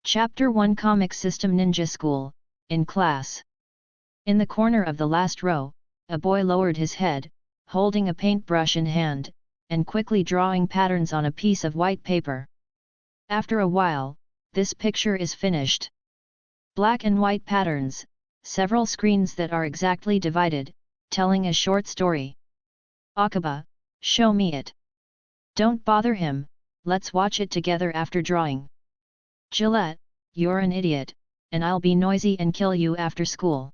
Chapter 1 Comic System Ninja School, in class. In the corner of the last row, a boy lowered his head, holding a paintbrush in hand, and quickly drawing patterns on a piece of white paper. After a while, this picture is finished. Black and white patterns, several screens that are exactly divided, telling a short story. Akaba, show me it. Don't bother him, let's watch it together after drawing. Gillette, you're an idiot, and I'll be noisy and kill you after school.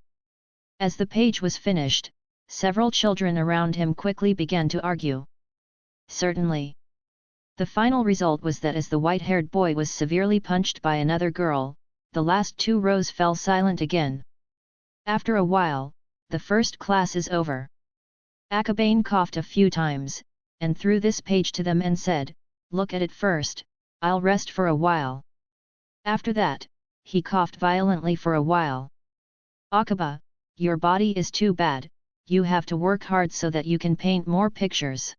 As the page was finished, several children around him quickly began to argue. Certainly. The final result was that as the white-haired boy was severely punched by another girl, the last two rows fell silent again. After a while, the first class is over. Akabane coughed a few times, and threw this page to them and said, "Look at it first, I'll rest for a while." After that, he coughed violently for a while. "Akaba, your body is too bad, you have to work hard so that you can paint more pictures."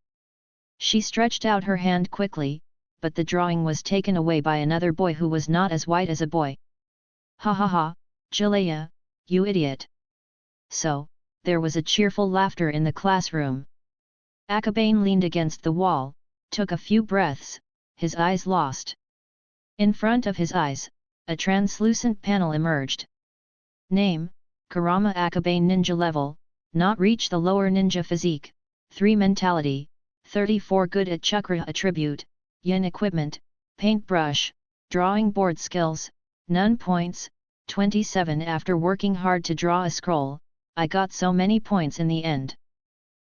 She stretched out her hand quickly, but the drawing was taken away by another boy who was not as white as a boy. "Ha ha ha, Jalea, you idiot!" So, there was a cheerful laughter in the classroom. Akabane leaned against the wall, took a few breaths, his eyes lost. In front of his eyes, a translucent panel emerged. Name, Kurama Akabane Ninja Level, not reach the lower ninja physique, 3 mentality, 34 good at chakra attribute, yin equipment, paintbrush, drawing board skills, none points, 27 after working hard to draw a scroll, I got so many points in the end.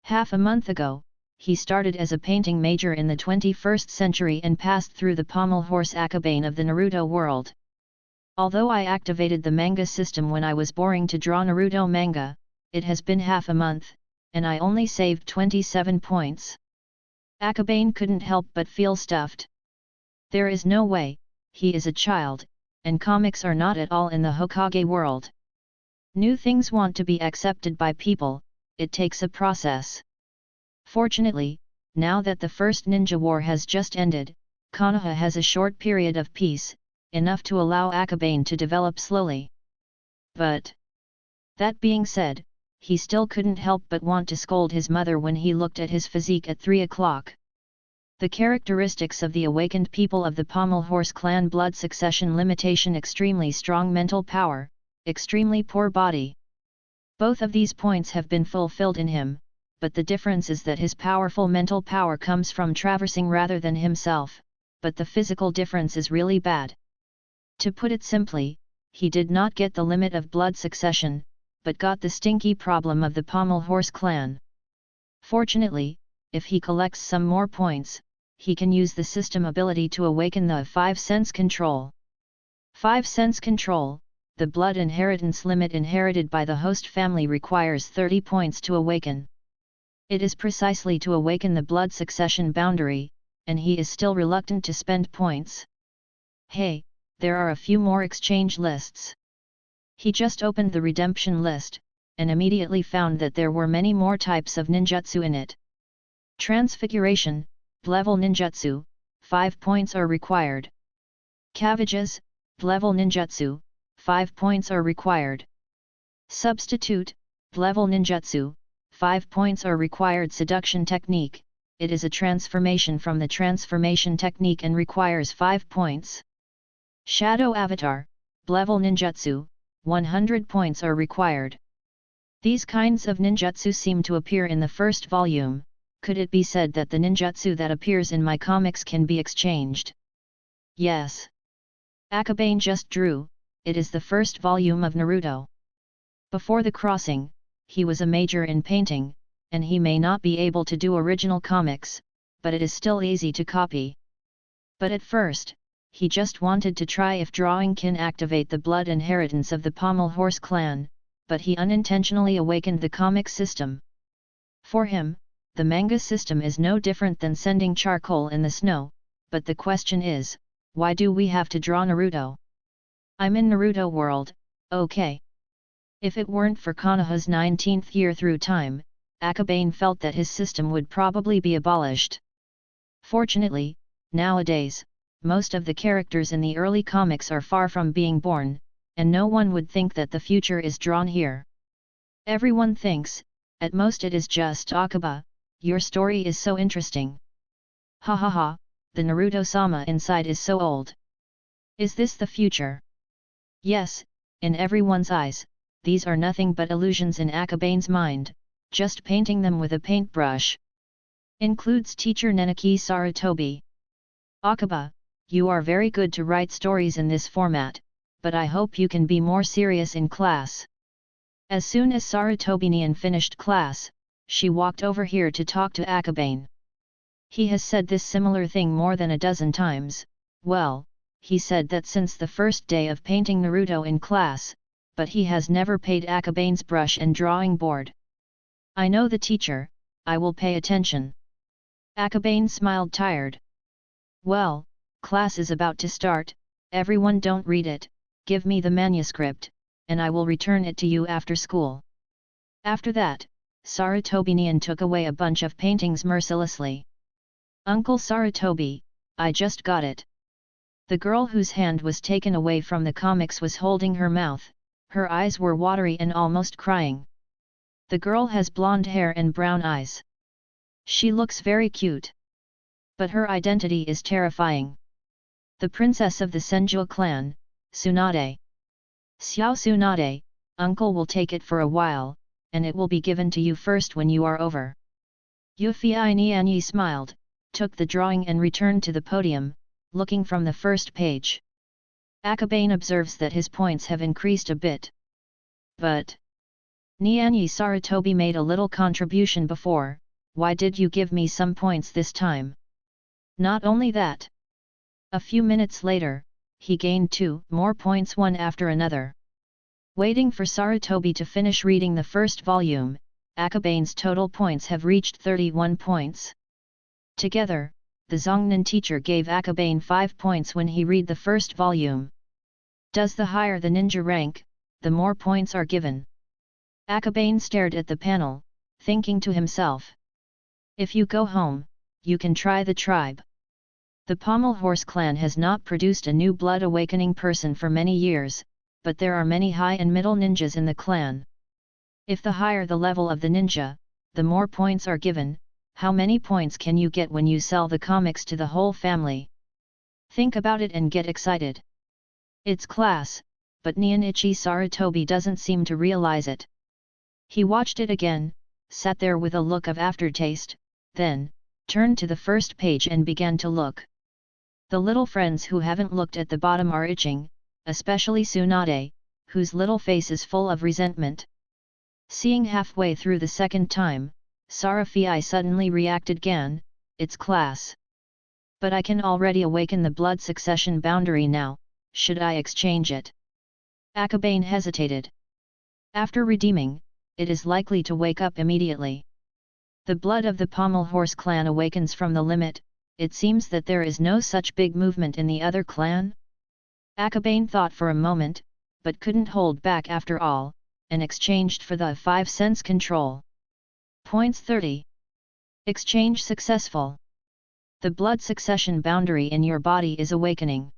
Half a month ago, he started as a painting major in the 21st century and passed through the pommel horse Akabane of the Naruto world. Although I activated the manga system when I was boring to draw Naruto manga, it has been half a month, and I only saved 27 points. Akabane couldn't help but feel stuffed. There is no way, he is a child, and comics are not at all in the Hokage world. New things want to be accepted by people, it takes a process. Fortunately, now that the first ninja war has just ended, Konoha has a short period of peace, enough to allow Akabane to develop slowly. But, that being said, he still couldn't help but want to scold his mother when he looked at his physique at 3 o'clock. The characteristics of the awakened people of the Pommel Horse clan: blood succession limitation, extremely strong mental power, extremely poor body. Both of these points have been fulfilled in him, but the difference is that his powerful mental power comes from traversing rather than himself, but the physical difference is really bad. To put it simply, he did not get the limit of blood succession, but got the stinky problem of the Pommel Horse clan. Fortunately, if he collects some more points, he can use the system ability to awaken the 5 sense control. 5 sense control, the blood inheritance limit inherited by the host family, requires 30 points to awaken. It is precisely to awaken the blood succession boundary, and he is still reluctant to spend points. Hey, there are a few more exchange lists. He just opened the redemption list, and immediately found that there were many more types of ninjutsu in it. Transfiguration, level ninjutsu, 5 points are required. Cabbages, level ninjutsu, 5 points are required. Substitute, level ninjutsu, 5 points are required. Seduction technique, it is a transformation from the transformation technique and requires 5 points. Shadow avatar, level ninjutsu, 100 points are required. These kinds of ninjutsu seem to appear in the first volume. Could it be said that the ninjutsu that appears in my comics can be exchanged? Yes. Akabane just drew, it is the first volume of Naruto. Before the crossing, he was a major in painting, and he may not be able to do original comics, but it is still easy to copy. But at first, he just wanted to try if drawing can activate the blood inheritance of the Pommel Horse clan, but he unintentionally awakened the comic system. For him, the manga system is no different than sending charcoal in the snow, but the question is, why do we have to draw Naruto? I'm in Naruto world, okay. If it weren't for Konoha's 19th year through time, Akabane felt that his system would probably be abolished. Fortunately, nowadays, most of the characters in the early comics are far from being born, and no one would think that the future is drawn here. Everyone thinks, at most it is just Akaba, your story is so interesting. Ha ha ha, the Naruto-sama inside is so old. Is this the future? Yes, in everyone's eyes, these are nothing but illusions in Akabane's mind, just painting them with a paintbrush. Includes teacher Nenaki Sarutobi. Akaba, you are very good to write stories in this format, but I hope you can be more serious in class. As soon as Sarutobinian finished class, she walked over here to talk to Akabane. He has said this similar thing more than a dozen times. Well, he said that since the first day of painting Naruto in class, but he has never paid Akabane's brush and drawing board. I know the teacher, I will pay attention. Akabane smiled tired. Well, class is about to start, everyone don't read it, give me the manuscript, and I will return it to you after school. After that, Sarutobinian took away a bunch of paintings mercilessly. Uncle Sarutobi, I just got it. The girl whose hand was taken away from the comics was holding her mouth, her eyes were watery and almost crying. The girl has blonde hair and brown eyes. She looks very cute. But her identity is terrifying. The princess of the Senju clan, Tsunade. Xiao Tsunade, uncle will take it for a while, and it will be given to you first when you are over. Yufei Nianyi smiled, took the drawing and returned to the podium, looking from the first page. Akabane observes that his points have increased a bit. But Nianyi Sarutobi made a little contribution before, why did you give me some points this time? Not only that. A few minutes later, he gained 2 more points one after another. Waiting for Sarutobi to finish reading the first volume, Akabane's total points have reached 31 points. Together, the Zongnan teacher gave Akabane 5 points when he read the first volume. Does the higher the ninja rank, the more points are given? Akabane stared at the panel, thinking to himself. If you go home, you can try the tribe. The Pommel Horse clan has not produced a new blood awakening person for many years, but there are many high and middle ninjas in the clan. If the higher the level of the ninja, the more points are given. How many points can you get when you sell the comics to the whole family? Think about it and get excited. It's class, but Nianichi Sarutobi doesn't seem to realize it. He watched it again, sat there with a look of aftertaste, then turned to the first page and began to look. The little friends who haven't looked at the bottom are itching, especially Tsunade, whose little face is full of resentment. Seeing halfway through the second time, Sarafii suddenly reacted Gan, it's class. But I can already awaken the blood succession boundary now, should I exchange it? Akabane hesitated. After redeeming, it is likely to wake up immediately. The blood of the Pommel Horse clan awakens from the limit, it seems that there is no such big movement in the other clan? Akabane thought for a moment, but couldn't hold back after all, and exchanged for the 5 cents control. Points 30. Exchange successful. The blood succession boundary in your body is awakening.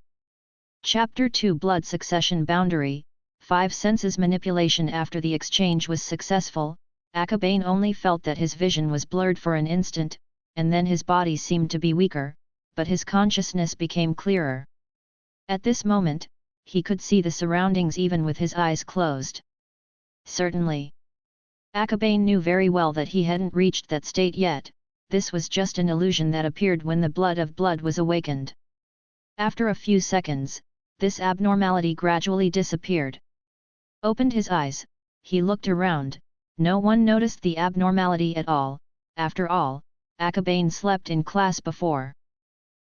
Chapter 2 Blood Succession Boundary, 5 senses manipulation. After the exchange was successful, Akabane only felt that his vision was blurred for an instant, and then his body seemed to be weaker, but his consciousness became clearer. At this moment, he could see the surroundings even with his eyes closed. Certainly. Akabane knew very well that he hadn't reached that state yet, this was just an illusion that appeared when the blood of blood was awakened. After a few seconds, this abnormality gradually disappeared. Opened his eyes, he looked around, no one noticed the abnormality at all. After all, Akabane slept in class before.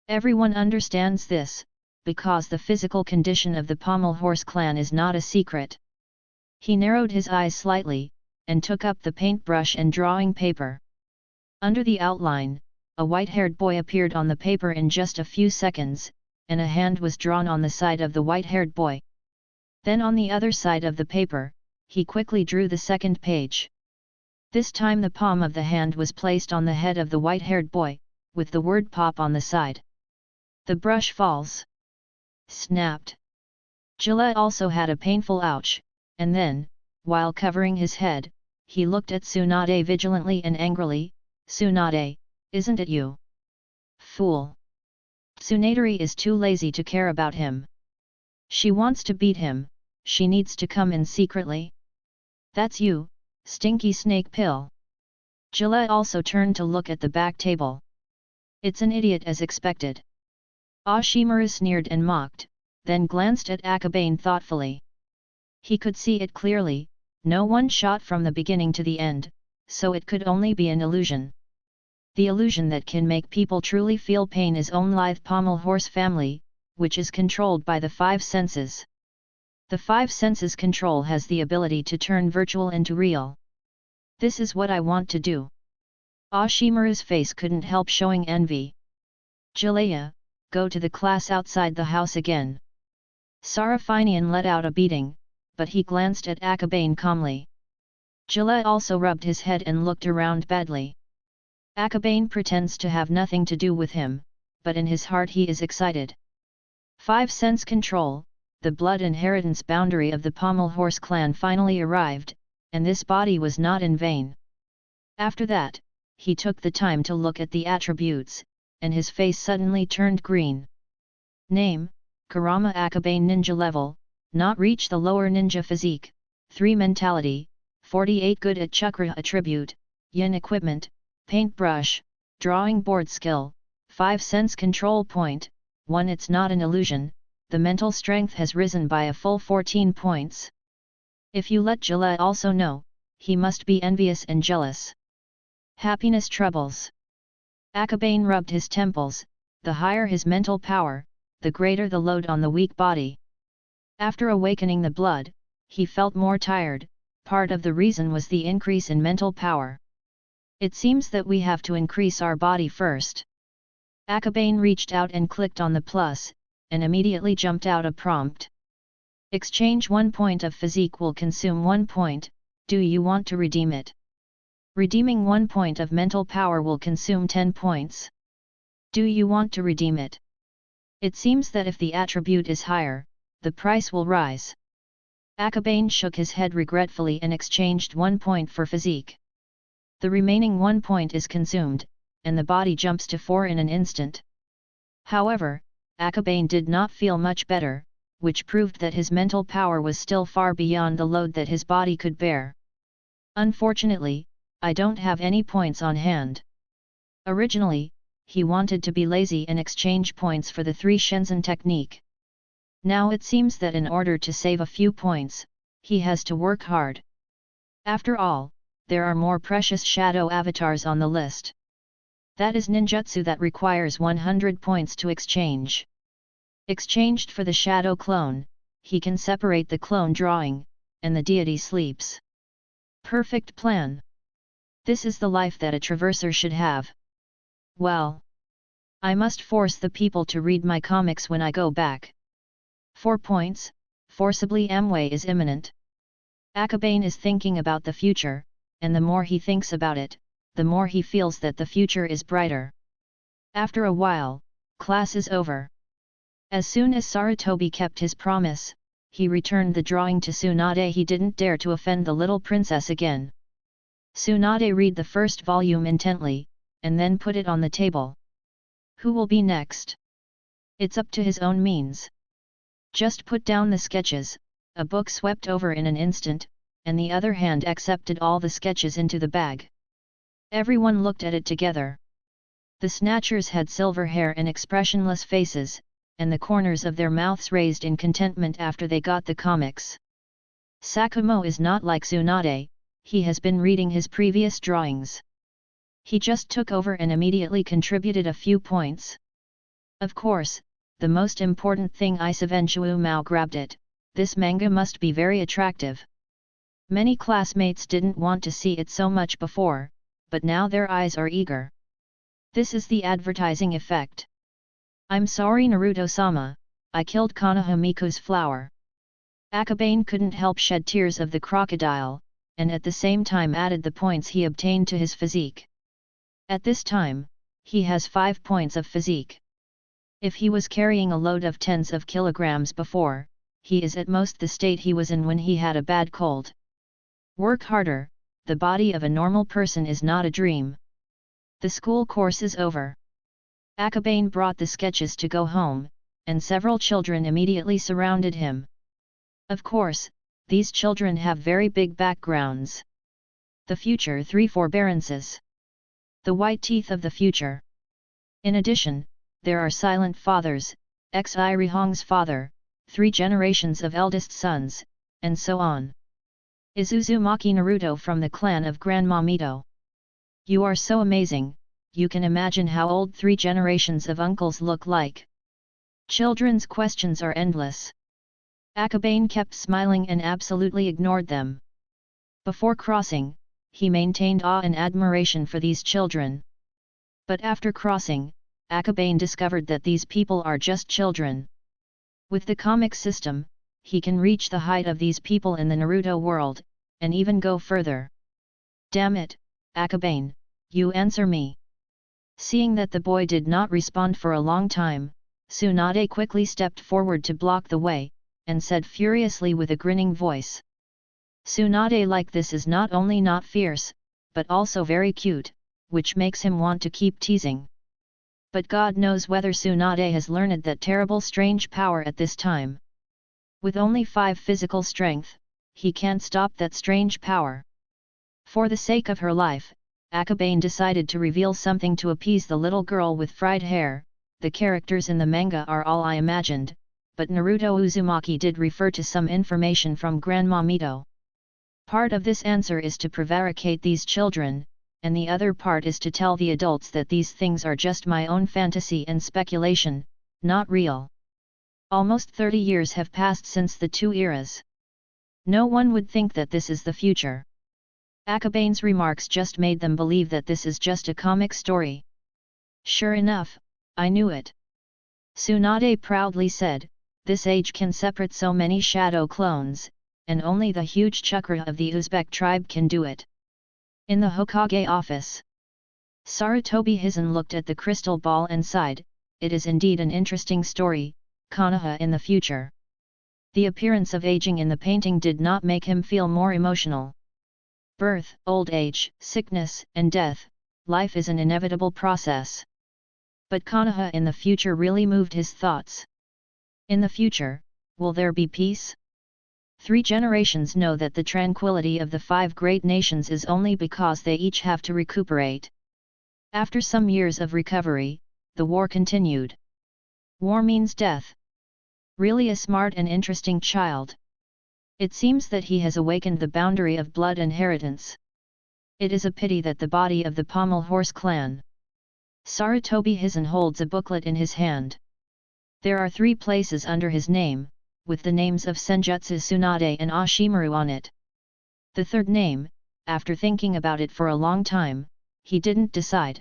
Everyone understands this, because the physical condition of the Pommel Horse clan is not a secret. He narrowed his eyes slightly, and took up the paintbrush and drawing paper. Under the outline, a white-haired boy appeared on the paper in just a few seconds, and a hand was drawn on the side of the white-haired boy. Then on the other side of the paper, he quickly drew the second page. This time the palm of the hand was placed on the head of the white-haired boy, with the word pop on the side. The brush falls. Snapped. Gillette also had a painful ouch, and then, while covering his head, he looked at Tsunade vigilantly and angrily. Tsunade, isn't it you? Fool! Tsunade is too lazy to care about him. She wants to beat him, she needs to come in secretly. That's you, stinky snake pill. Gillette also turned to look at the back table. It's an idiot as expected. Ashimaru sneered and mocked, then glanced at Akabane thoughtfully. He could see it clearly, no one shot from the beginning to the end, so it could only be an illusion. The illusion that can make people truly feel pain is own lithe pommel horse family, which is controlled by the five senses. The five senses control has the ability to turn virtual into real. This is what I want to do. Ashimaru's face couldn't help showing envy. Jalea, go to the class outside the house again. Sarafinian let out a beating, but he glanced at Akabane calmly. Jalea also rubbed his head and looked around badly. Akabane pretends to have nothing to do with him, but in his heart he is excited. Five sense control, the blood inheritance boundary of the Pommel Horse clan finally arrived, and this body was not in vain. After that, he took the time to look at the attributes, and his face suddenly turned green. Name, Kurama Akabane Ninja Level, not reach the lower ninja physique, 3 mentality, 48 good at chakra attribute, yin equipment, paintbrush, drawing board skill, 5 sense control point, 1 it's not an illusion, the mental strength has risen by a full 14 points. If you let Gillette also know, he must be envious and jealous. Happiness troubles. Akabane rubbed his temples, the higher his mental power, the greater the load on the weak body. After awakening the blood, he felt more tired, part of the reason was the increase in mental power. It seems that we have to increase our body first. Akabane reached out and clicked on the plus, and immediately jumped out a prompt. Exchange 1 point of physique will consume 1 point, do you want to redeem it? Redeeming 1 point of mental power will consume 10 points. Do you want to redeem it? It seems that if the attribute is higher, the price will rise. Akabane shook his head regretfully and exchanged 1 point for physique. The remaining 1 point is consumed, and the body jumps to 4 in an instant. However, Akabane did not feel much better, which proved that his mental power was still far beyond the load that his body could bear. Unfortunately, I don't have any points on hand. Originally, he wanted to be lazy and exchange points for the 3 Shenzhen technique. Now it seems that in order to save a few points, he has to work hard. After all, there are more precious shadow avatars on the list. That is ninjutsu that requires 100 points to exchange. Exchanged for the shadow clone, he can separate the clone drawing, and the deity sleeps. Perfect plan. This is the life that a traverser should have. Well, I must force the people to read my comics when I go back. 4 points, forcibly Amway is imminent. Akabane is thinking about the future, and the more he thinks about it, the more he feels that the future is brighter. After a while, class is over. As soon as Sarutobi kept his promise, he returned the drawing to Tsunade. He didn't dare to offend the little princess again. Tsunade read the first volume intently, and then put it on the table. Who will be next? It's up to his own means. Just put down the sketches. A book swept over in an instant, and the other hand accepted all the sketches into the bag. Everyone looked at it together. The snatchers had silver hair and expressionless faces, and the corners of their mouths raised in contentment after they got the comics. Sakumo is not like Tsunade, he has been reading his previous drawings. He just took over and immediately contributed a few points. Of course, the most important thing is Isavenchu Mao grabbed it, this manga must be very attractive. Many classmates didn't want to see it so much before, but now their eyes are eager. This is the advertising effect. I'm sorry Naruto-sama, I killed Konoha-miku's flower. Akabane couldn't help shed tears of the crocodile, and at the same time added the points he obtained to his physique. At this time, he has 5 points of physique. If he was carrying a load of tens of kilograms before, he is at most the state he was in when he had a bad cold. Work harder, the body of a normal person is not a dream. The school course is over. Akabane brought the sketches to go home, and several children immediately surrounded him. Of course, these children have very big backgrounds. The future three forbearances. The white teeth of the future. In addition, there are silent fathers, Xi Rihong's father, 3 generations of eldest sons, and so on. Is Uzumaki Naruto from the clan of Grandma Mito? You are so amazing, you can imagine how old 3 generations of uncles look like. Children's questions are endless. Akabane kept smiling and absolutely ignored them. Before crossing, he maintained awe and admiration for these children. But after crossing, Akabane discovered that these people are just children. With the comic system, he can reach the height of these people in the Naruto world, and even go further. Damn it, Akabane, you answer me. Seeing that the boy did not respond for a long time, Tsunade quickly stepped forward to block the way, and said furiously with a grinning voice. Tsunade like this is not only not fierce, but also very cute, which makes him want to keep teasing. But God knows whether Tsunade has learned that terrible strange power at this time. With only 5 physical strength, he can't stop that strange power. For the sake of her life, Akabane decided to reveal something to appease the little girl with fried hair. The characters in the manga are all I imagined, but Naruto Uzumaki did refer to some information from Grandma Mito. Part of this answer is to prevaricate these children, and the other part is to tell the adults that these things are just my own fantasy and speculation, not real. Almost 30 years have passed since the 2 eras. No one would think that this is the future. Akabane's remarks just made them believe that this is just a comic story. Sure enough, I knew it. Tsunade proudly said, this age can separate so many shadow clones, and only the huge chakra of the Uzbek tribe can do it. In the Hokage office, Sarutobi Hizen looked at the crystal ball and sighed, it is indeed an interesting story, Konoha in the future. The appearance of aging in the painting did not make him feel more emotional. Birth, old age, sickness, and death, life is an inevitable process. But Konoha in the future really moved his thoughts. In the future, will there be peace? 3 generations know that the tranquility of the 5 great nations is only because they each have to recuperate. After some years of recovery, the war continued. War means death. Really a smart and interesting child. It seems that he has awakened the boundary of blood inheritance. It is a pity that the body of the Pommel Horse clan. Sarutobi Hizen holds a booklet in his hand. There are 3 places under his name, with the names of Senjutsu Tsunade and Ashimaru on it. The third name, after thinking about it for a long time, he didn't decide.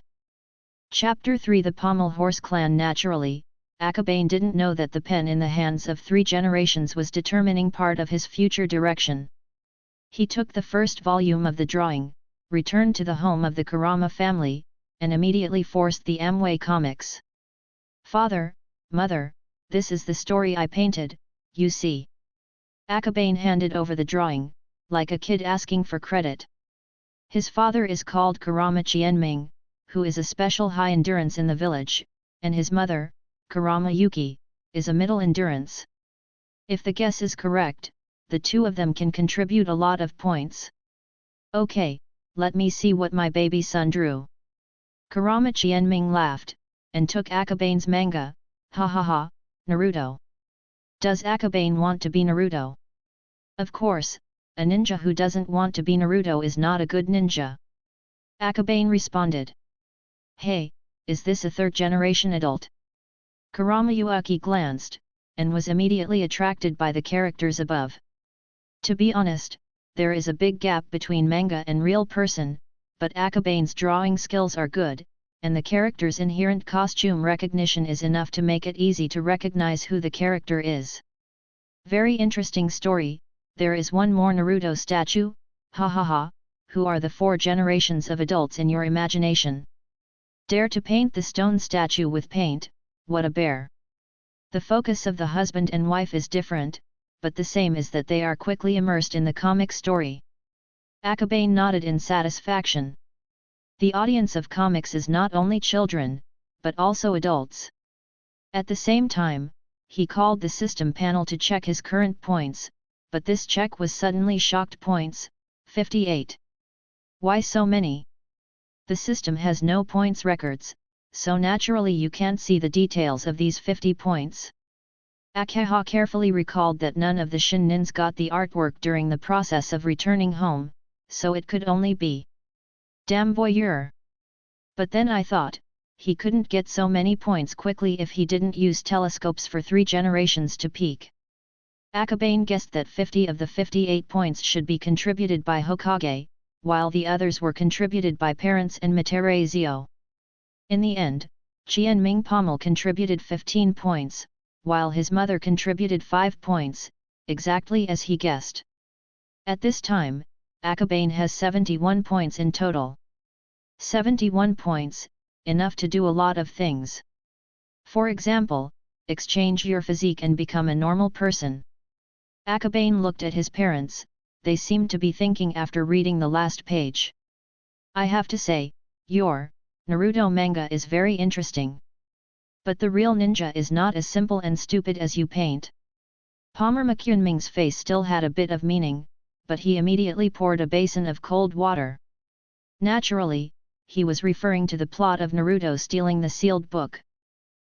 Chapter 3 The Pommel Horse Clan. Naturally, Akabane didn't know that the pen in the hands of 3 generations was determining part of his future direction. He took the first volume of the drawing, returned to the home of the Kurama family, and immediately forced the Amway comics. Father, Mother, this is the story I painted, you see. Akabane handed over the drawing, like a kid asking for credit. His father is called Kurama Qianming, who is a special high endurance in the village, and his mother, Kurama Yuki, is a middle endurance. If the guess is correct, the 2 of them can contribute a lot of points. Okay, let me see what my baby son drew. Kurama Qianming laughed, and took Akabane's manga. Ha ha ha, Naruto. Does Akabane want to be Naruto? Of course, a ninja who doesn't want to be Naruto is not a good ninja. Akabane responded. Hey, is this a 3rd generation adult? Kurama Yuaki glanced, and was immediately attracted by the characters above. To be honest, there is a big gap between manga and real person, but Akabane's drawing skills are good, and the character's inherent costume recognition is enough to make it easy to recognize who the character is. Very interesting story. There is one more Naruto statue, ha ha ha, who are the 4 generations of adults in your imagination? Dare to paint the stone statue with paint, what a bear! The focus of the husband and wife is different, but the same is that they are quickly immersed in the comic story. Akabane nodded in satisfaction. The audience of comics is not only children, but also adults. At the same time, he called the system panel to check his current points, but this check was suddenly shocked points, 58. Why so many? The system has no points records, so naturally you can't see the details of these 50 points. Akaha carefully recalled that none of the Shinnins got the artwork during the process of returning home, so it could only be damn voyeur. But then I thought, he couldn't get so many points quickly if he didn't use telescopes for 3 generations to peek. Akabane guessed that 50 of the 58 points should be contributed by Hokage, while the others were contributed by parents and Materazio. In the end, Qianming Pommel contributed 15 points, while his mother contributed 5 points, exactly as he guessed. At this time, Akabane has 71 points in total. 71 points, enough to do a lot of things. For example, exchange your physique and become a normal person. Akabane looked at his parents, they seemed to be thinking after reading the last page. I have to say, your Naruto manga is very interesting. But the real ninja is not as simple and stupid as you paint. Palmer McCunming's face still had a bit of meaning, but he immediately poured a basin of cold water. Naturally, he was referring to the plot of Naruto stealing the sealed book.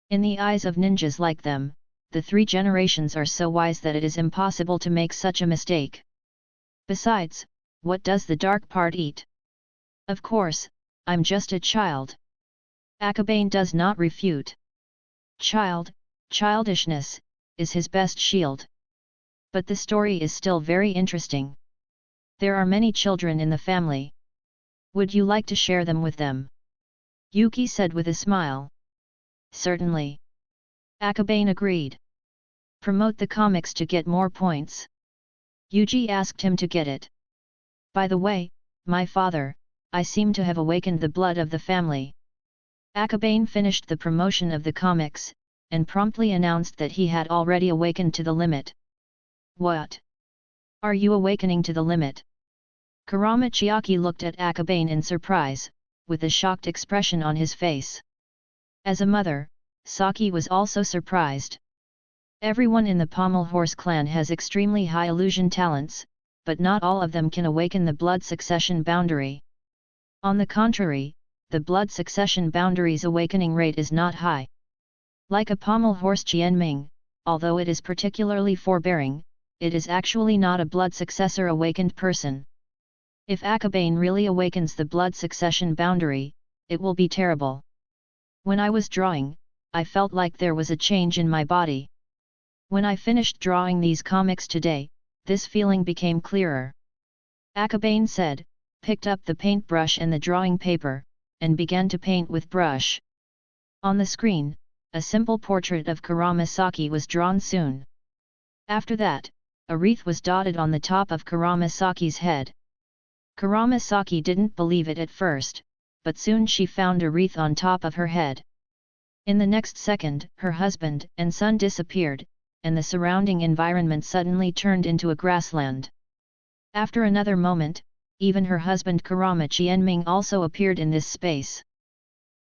In the eyes of ninjas like them, the 3 generations are so wise that it is impossible to make such a mistake. Besides, what does the dark part eat? Of course, I'm just a child. Akabane does not refute. Childishness, is his best shield. But the story is still very interesting. There are many children in the family. Would you like to share them with them? Yuki said with a smile. Certainly. Akabane agreed. Promote the comics to get more points. Yuji asked him to get it. By the way, my father, I seem to have awakened the blood of the family. Akabane finished the promotion of the comics, and promptly announced that he had already awakened to the limit. What? Are you awakening to the limit? Kurama Chiaki looked at Akabane in surprise, with a shocked expression on his face. As a mother, Saki was also surprised. Everyone in the Pommel Horse clan has extremely high illusion talents, but not all of them can awaken the blood succession boundary. On the contrary, the blood succession boundary's awakening rate is not high. Like a Pommel Horse Qianming, although it is particularly forbearing, it is actually not a blood successor awakened person. If Akabane really awakens the blood succession boundary, it will be terrible. When I was drawing, I felt like there was a change in my body. When I finished drawing these comics today, this feeling became clearer. Akabane said, picked up the paintbrush and the drawing paper, and began to paint with brush. On the screen, a simple portrait of Kurama-saki was drawn soon. After that, a wreath was dotted on the top of Kurama-saki's head. Kurama-saki didn't believe it at first, but soon she found a wreath on top of her head. In the next second, her husband and son disappeared, and the surrounding environment suddenly turned into a grassland. After another moment, even her husband Kurama Qianming also appeared in this space.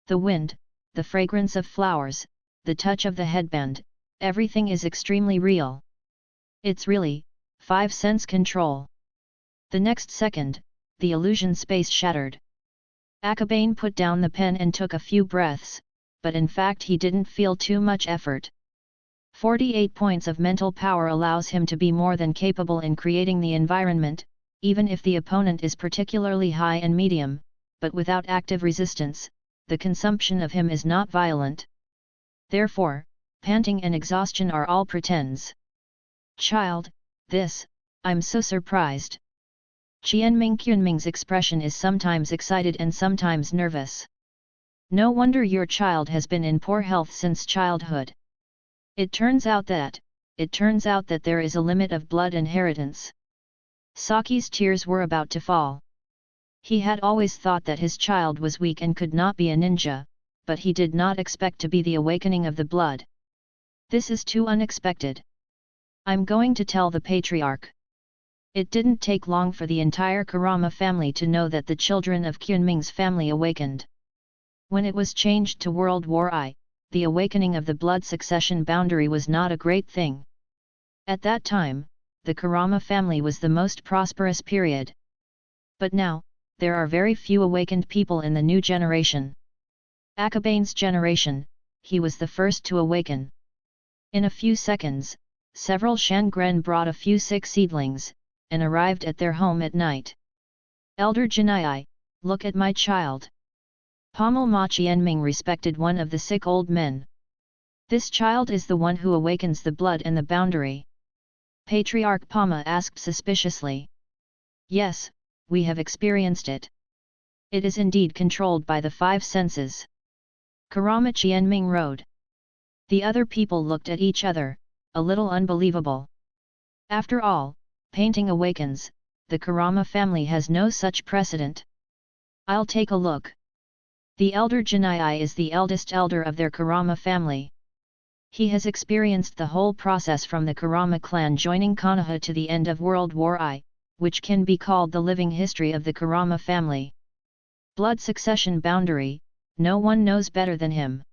The wind, the fragrance of flowers, the touch of the headband, everything is extremely real. It's really 5 sense control. The next second, the illusion space shattered. Akabane put down the pen and took a few breaths, but in fact he didn't feel too much effort. 48 points of mental power allows him to be more than capable in creating the environment, even if the opponent is particularly high and medium, but without active resistance, the consumption of him is not violent. Therefore, panting and exhaustion are all pretends. I'm so surprised. Qianming Qunming's expression is sometimes excited and sometimes nervous. No wonder your child has been in poor health since childhood. It turns out that there is a limit of blood inheritance. Saki's tears were about to fall. He had always thought that his child was weak and could not be a ninja, but he did not expect to be the awakening of the blood. This is too unexpected. I'm going to tell the patriarch. It didn't take long for the entire Kurama family to know that the children of Kunming's family awakened. When it was changed to World War I, the awakening of the blood succession boundary was not a great thing. At that time, the Kurama family was the most prosperous period. But now, there are very few awakened people in the new generation. Akabane's generation, he was the first to awaken. In a few seconds, several Shangren brought a few sick seedlings, and arrived at their home at night. Elder Janai, look at my child. Pommel Ma Qianming respected one of the sick old men. This child is the one who awakens the blood and the boundary. Patriarch Pama asked suspiciously. Yes, we have experienced it. It is indeed controlled by the five senses. Kurama Qianming rode. The other people looked at each other, a little unbelievable. After all, painting awakens, the Kurama family has no such precedent. I'll take a look. The elder Janai is the eldest elder of their Kurama family. He has experienced the whole process from the Kurama clan joining Konoha to the end of World War I, which can be called the living history of the Kurama family. Blood succession boundary, no one knows better than him.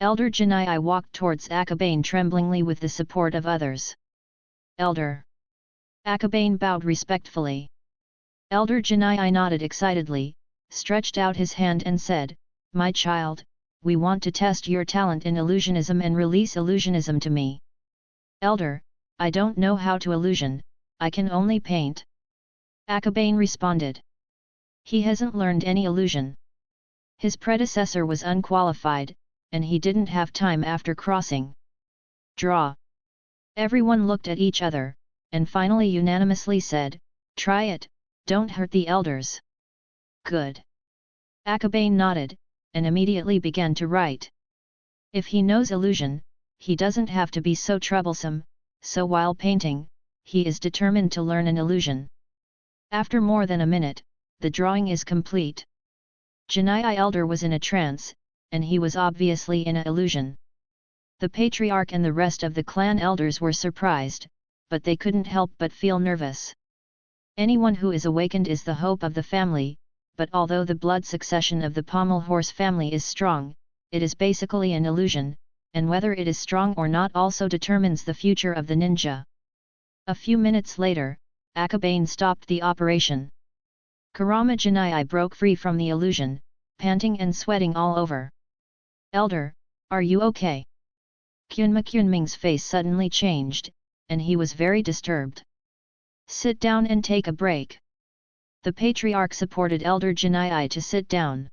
Elder Janai walked towards Akabane tremblingly with the support of others. Elder. Akabane bowed respectfully. Elder Janai nodded excitedly, stretched out his hand and said, My child, we want to test your talent in illusionism and release illusionism to me. Elder, I don't know how to illusion, I can only paint. Akabane responded. He hasn't learned any illusion. His predecessor was unqualified, and he didn't have time after crossing. Draw. Everyone looked at each other, and finally unanimously said, Try it, don't hurt the elders. Good. Akabane nodded, and immediately began to write. If he knows illusion, he doesn't have to be so troublesome, so while painting, he is determined to learn an illusion. After more than a minute, the drawing is complete. Janai elder was in a trance, and he was obviously in an illusion. The patriarch and the rest of the clan elders were surprised, but they couldn't help but feel nervous. Anyone who is awakened is the hope of the family, but although the blood succession of the pommel horse family is strong, it is basically an illusion, and whether it is strong or not also determines the future of the ninja. A few minutes later, Akabane stopped the operation. Kurama Janai broke free from the illusion, panting and sweating all over. Elder, are you okay? Kunma Kunming's face suddenly changed, and he was very disturbed. Sit down and take a break. The patriarch supported Elder Janai to sit down.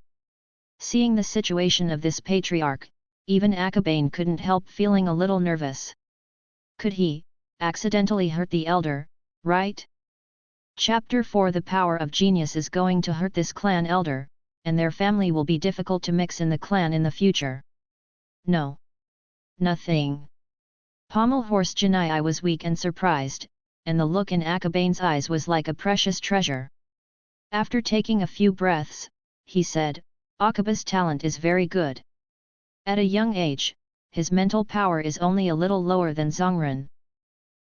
Seeing the situation of this patriarch, even Akabane couldn't help feeling a little nervous. Could he accidentally hurt the elder, right? Chapter 4 The power of genius is going to hurt this clan elder, and their family will be difficult to mix in the clan in the future. No. Nothing. Pommel horse Janai was weak and surprised, and the look in Akabane's eyes was like a precious treasure. After taking a few breaths, he said, Akaba's talent is very good. At a young age, his mental power is only a little lower than Zongren.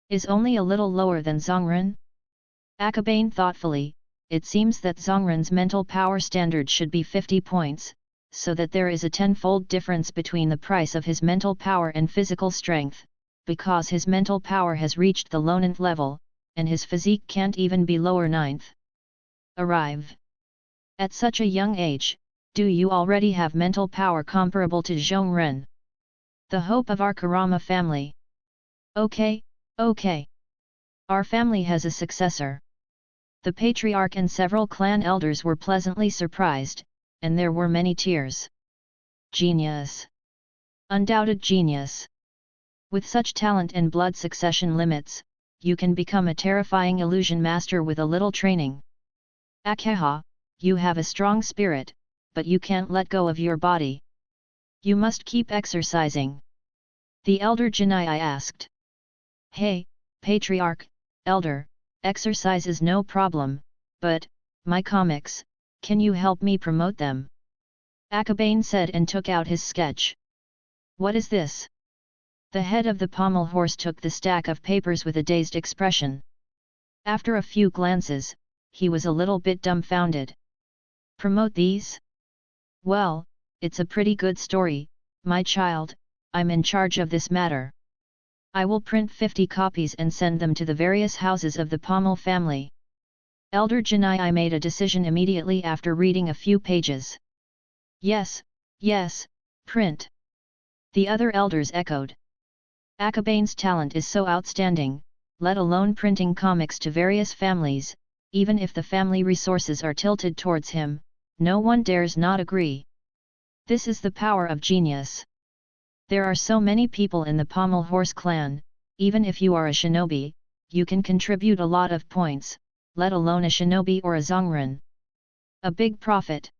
Is only a little lower than Zongren? Akabane thoughtfully, it seems that Zongren's mental power standard should be 50 points, so that there is a tenfold difference between the price of his mental power and physical strength, because his mental power has reached the low 9th level, and his physique can't even be lower 9th. Arrive. At such a young age, do you already have mental power comparable to Zhongren? The hope of our Kurama family. Okay. Our family has a successor. The patriarch and several clan elders were pleasantly surprised, and there were many tears. Genius. Undoubted genius. With such talent and blood succession limits, you can become a terrifying illusion master with a little training. Akeha, you have a strong spirit, but you can't let go of your body. You must keep exercising. The elder Janai asked. Hey, patriarch, elder, exercise is no problem, but, my comics, can you help me promote them? Akabane said and took out his sketch. What is this? The head of the pommel horse took the stack of papers with a dazed expression. After a few glances, he was a little bit dumbfounded. Promote these? Well, it's a pretty good story, my child. I'm in charge of this matter. I will print 50 copies and send them to the various houses of the Pommel family. Elder Janai made a decision immediately after reading a few pages. Yes, yes, print. The other elders echoed. Akabane's talent is so outstanding, let alone printing comics to various families, even if the family resources are tilted towards him, no one dares not agree. This is the power of genius. There are so many people in the Pommel Horse clan, even if you are a shinobi, you can contribute a lot of points, let alone a shinobi or a zongren. A big profit.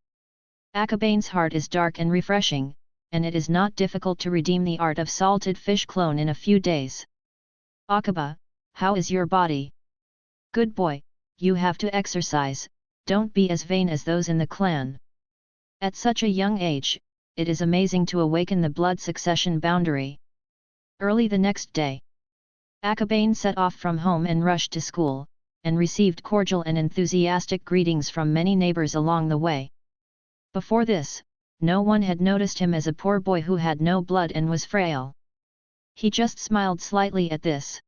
Akabane's heart is dark and refreshing, and it is not difficult to redeem the art of salted fish clone in a few days. Akaba, how is your body? Good boy, you have to exercise, don't be as vain as those in the clan. At such a young age, it is amazing to awaken the blood succession boundary. Early the next day, Akabane set off from home and rushed to school, and received cordial and enthusiastic greetings from many neighbors along the way. Before this, no one had noticed him as a poor boy who had no blood and was frail. He just smiled slightly at this.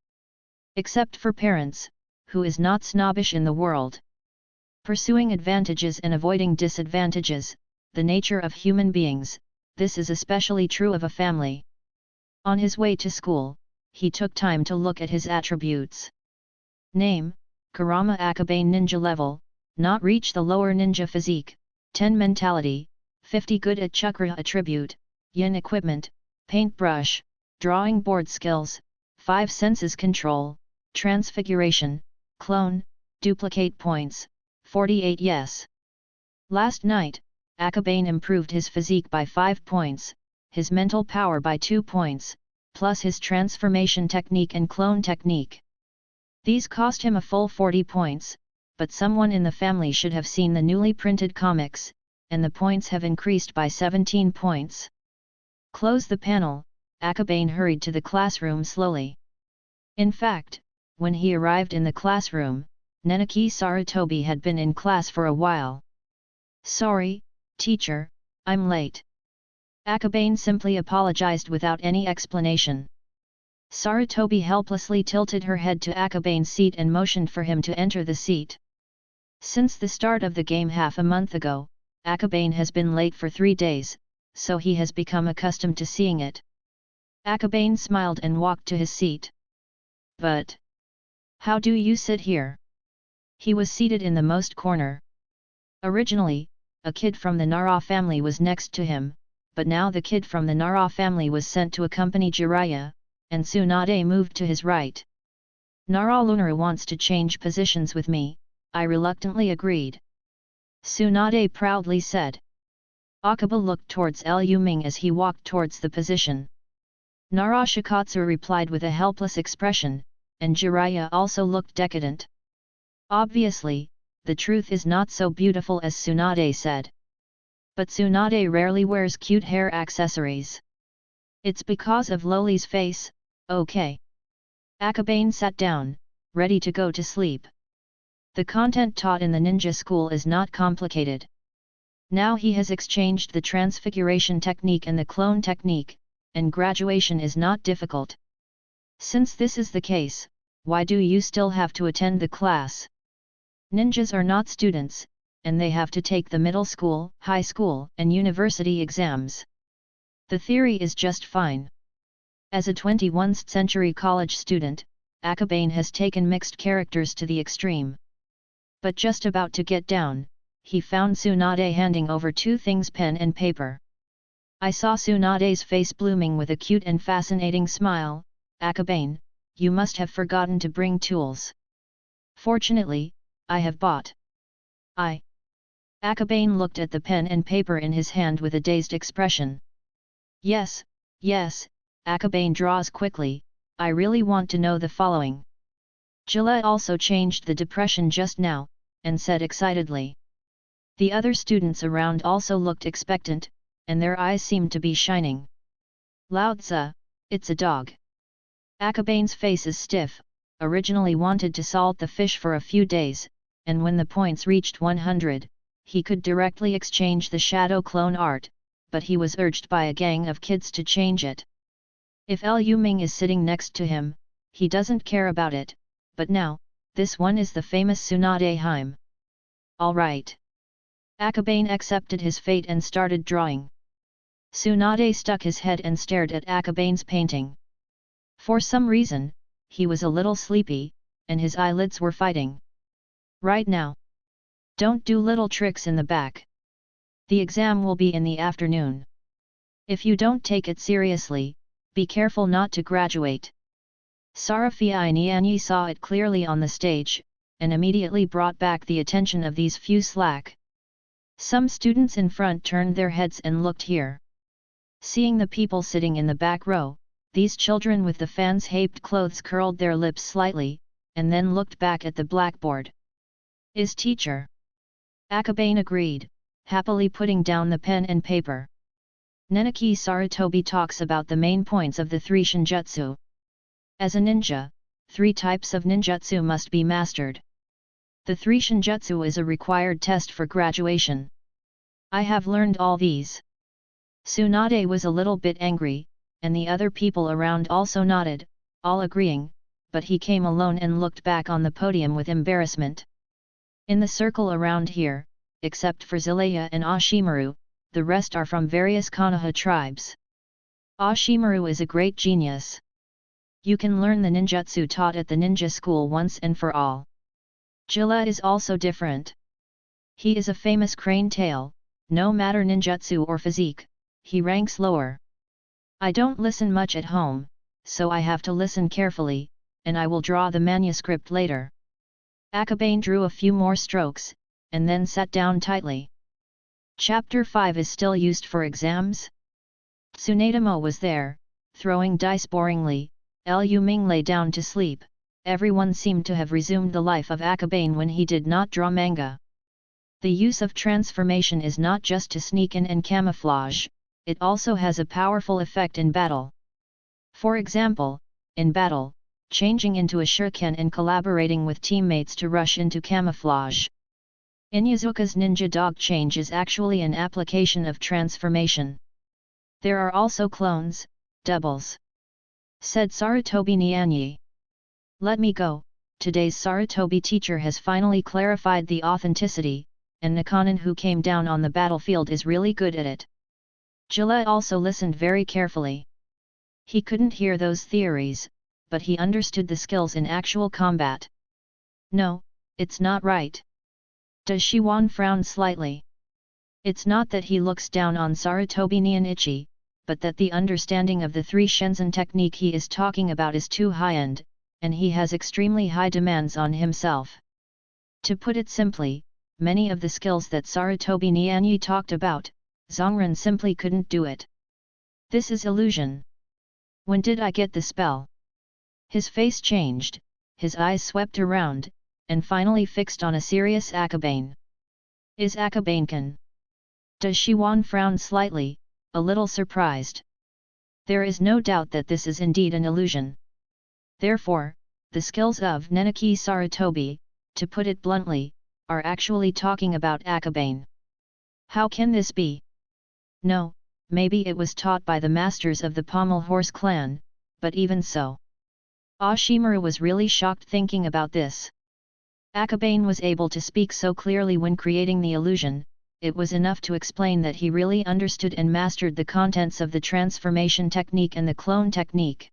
Except for parents, who is not snobbish in the world. Pursuing advantages and avoiding disadvantages, the nature of human beings, this is especially true of a family. On his way to school, he took time to look at his attributes. Name, Kurama Akabane Ninja Level, not reach the lower ninja physique, 10 mentality, 50 good at chakra attribute, yin equipment, paintbrush, drawing board skills, 5 senses control, transfiguration, clone, duplicate points, 48 yes. Last night, Akabane improved his physique by 5 points, his mental power by 2 points, plus his transformation technique and clone technique. These cost him a full 40 points, but someone in the family should have seen the newly printed comics, and the points have increased by 17 points. Close the panel, Akabane hurried to the classroom slowly. In fact, when he arrived in the classroom, Nenaki Sarutobi had been in class for a while. Sorry, teacher, I'm late. Akabane simply apologized without any explanation. Sarutobi helplessly tilted her head to Akabane's seat and motioned for him to enter the seat. Since the start of the game half a month ago, Akabane has been late for 3 days, so he has become accustomed to seeing it. Akabane smiled and walked to his seat. But how do you sit here? He was seated in the most corner. Originally, a kid from the Nara family was next to him, but now the kid from the Nara family was sent to accompany Jiraiya, and Tsunade moved to his right. Nara Lunara wants to change positions with me, I reluctantly agreed. Tsunade proudly said. Akaba looked towards Lu Ming as he walked towards the position. Nara Shikatsu replied with a helpless expression, and Jiraiya also looked decadent. Obviously, the truth is not so beautiful as Tsunade said. But Tsunade rarely wears cute hair accessories. It's because of Loli's face, okay. Akabane sat down, ready to go to sleep. The content taught in the ninja school is not complicated. Now he has exchanged the transfiguration technique and the clone technique, and graduation is not difficult. Since this is the case, why do you still have to attend the class? Ninjas are not students, and they have to take the middle school, high school, and university exams. The theory is just fine. As a 21st century college student, Akabane has taken mixed characters to the extreme. But just about to get down, he found Tsunade handing over 2 things, pen and paper. I saw Tsunade's face blooming with a cute and fascinating smile. Akabane, you must have forgotten to bring tools. Fortunately, I have bought. Akabane looked at the pen and paper in his hand with a dazed expression. Yes, yes, Akabane draws quickly, I really want to know the following. Gillette also changed the depression just now, and said excitedly. The other students around also looked expectant, and their eyes seemed to be shining. Lao Tzu, It's a dog. Akabane's face is stiff, originally wanted to salt the fish for a few days, and when the points reached 100, he could directly exchange the shadow clone art, but he was urged by a gang of kids to change it. If Liu Ming is sitting next to him, he doesn't care about it, but now, this one is the famous Tsunade Heim. Alright. Akabane accepted his fate and started drawing. Tsunade stuck his head and stared at Akabane's painting. For some reason, he was a little sleepy, and his eyelids were fighting. Right now. Don't do little tricks in the back. The exam will be in the afternoon. If you don't take it seriously, be careful not to graduate. Sarafii Nianyi saw it clearly on the stage, and immediately brought back the attention of these few slack. Some students in front turned their heads and looked here. Seeing the people sitting in the back row, these children with the fans-shaped clothes curled their lips slightly, and then looked back at the blackboard. Is teacher? Akabane agreed, happily putting down the pen and paper. Nenaki Sarutobi talks about the main points of the 3 shinjutsu. As a ninja, 3 types of ninjutsu must be mastered. The 3 shinjutsu is a required test for graduation. I have learned all these. Tsunade was a little bit angry, and the other people around also nodded, all agreeing, but he came alone and looked back on the podium with embarrassment. In the circle around here, except for Zilaya and Ashimaru, the rest are from various Konoha tribes. Ashimaru is a great genius. You can learn the ninjutsu taught at the ninja school once and for all. Jilla is also different. He is a famous crane tail, no matter ninjutsu or physique, he ranks lower. I don't listen much at home, so I have to listen carefully, and I will draw the manuscript later. Akabane drew a few more strokes, and then sat down tightly. Chapter 5 is still used for exams? Tsunademo was there, throwing dice boringly. Liu Ming lay down to sleep. Everyone seemed to have resumed the life of Akabane when he did not draw manga. The use of transformation is not just to sneak in and camouflage, it also has a powerful effect in battle. For example, in battle, changing into a shuriken and collaborating with teammates to rush into camouflage. Inyazuka's ninja dog change is actually an application of transformation. There are also clones, doubles. Said Sarutobi Nianyi. Let me go, today's Sarutobi teacher has finally clarified the authenticity, and Nakanin who came down on the battlefield is really good at it. Gillette also listened very carefully. He couldn't hear those theories, but he understood the skills in actual combat. No, it's not right. Does Shiwan frown slightly? It's not that he looks down on Sarutobi Nianichi, but that the understanding of the 3 Shenzhen technique he is talking about is too high-end, and he has extremely high demands on himself. To put it simply, many of the skills that Sarutobi Nianyi talked about, Zhongren simply couldn't do it. This is illusion. When did I get the spell? His face changed, his eyes swept around, and finally fixed on a serious Akabane. Is Akabanekin? Does Shiwan frown slightly, a little surprised? There is no doubt that this is indeed an illusion. Therefore, the skills of Nenaki Sarutobi, to put it bluntly, are actually talking about Akabane. How can this be? No, maybe it was taught by the masters of the Pommel Horse clan, but even so. Ashimaru was really shocked thinking about this. Akabane was able to speak so clearly when creating the illusion, it was enough to explain that he really understood and mastered the contents of the transformation technique and the clone technique.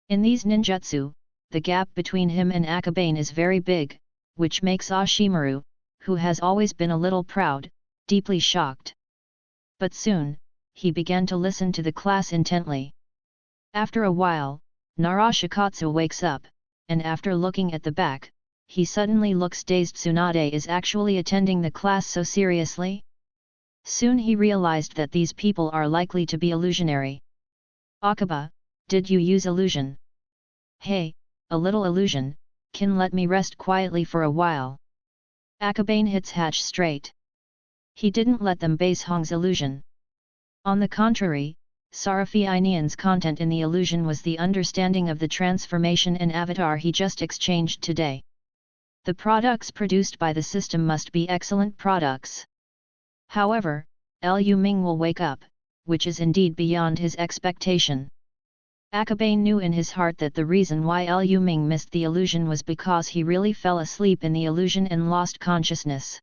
In these ninjutsu, the gap between him and Akabane is very big, which makes Ashimaru, who has always been a little proud, deeply shocked. But soon, he began to listen to the class intently. After a while, Narashikatsu wakes up, and after looking at the back, he suddenly looks dazed. Tsunade is actually attending the class so seriously? Soon he realized that these people are likely to be illusionary. Akaba, did you use illusion? Hey, a little illusion, can let me rest quietly for a while. Akabane hits Hatch straight. He didn't let them base Hong's illusion. On the contrary, Sarafiinian's content in the illusion was the understanding of the transformation and avatar he just exchanged today. The products produced by the system must be excellent products. However, Lu Ming will wake up, which is indeed beyond his expectation. Akabane knew in his heart that the reason why Lu Ming missed the illusion was because he really fell asleep in the illusion and lost consciousness.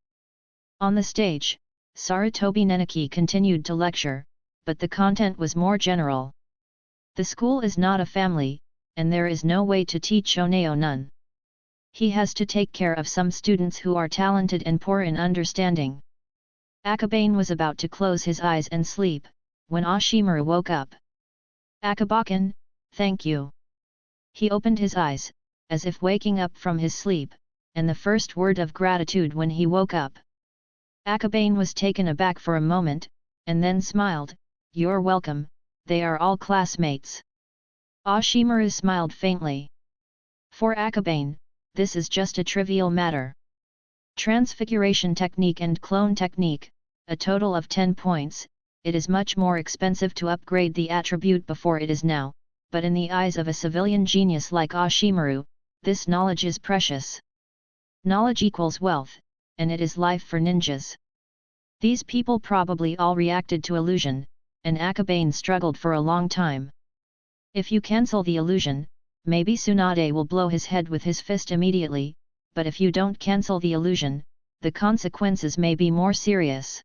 On the stage, Sarutobi Nenaki continued to lecture, but the content was more general. The school is not a family, and there is no way to teach Oneo none. He has to take care of some students who are talented and poor in understanding. Akabane was about to close his eyes and sleep, when Ashimaru woke up. Akabakan, thank you. He opened his eyes, as if waking up from his sleep, and the first word of gratitude when he woke up. Akabane was taken aback for a moment, and then smiled, "You're welcome, they are all classmates." Ashimaru smiled faintly. For Akabane, this is just a trivial matter. Transfiguration technique and clone technique, a total of 10 points, it is much more expensive to upgrade the attribute before it is now, but in the eyes of a civilian genius like Ashimaru, this knowledge is precious. Knowledge equals wealth, and it is life for ninjas. These people probably all reacted to illusion, and Akabane struggled for a long time. If you cancel the illusion, maybe Tsunade will blow his head with his fist immediately, but if you don't cancel the illusion, the consequences may be more serious.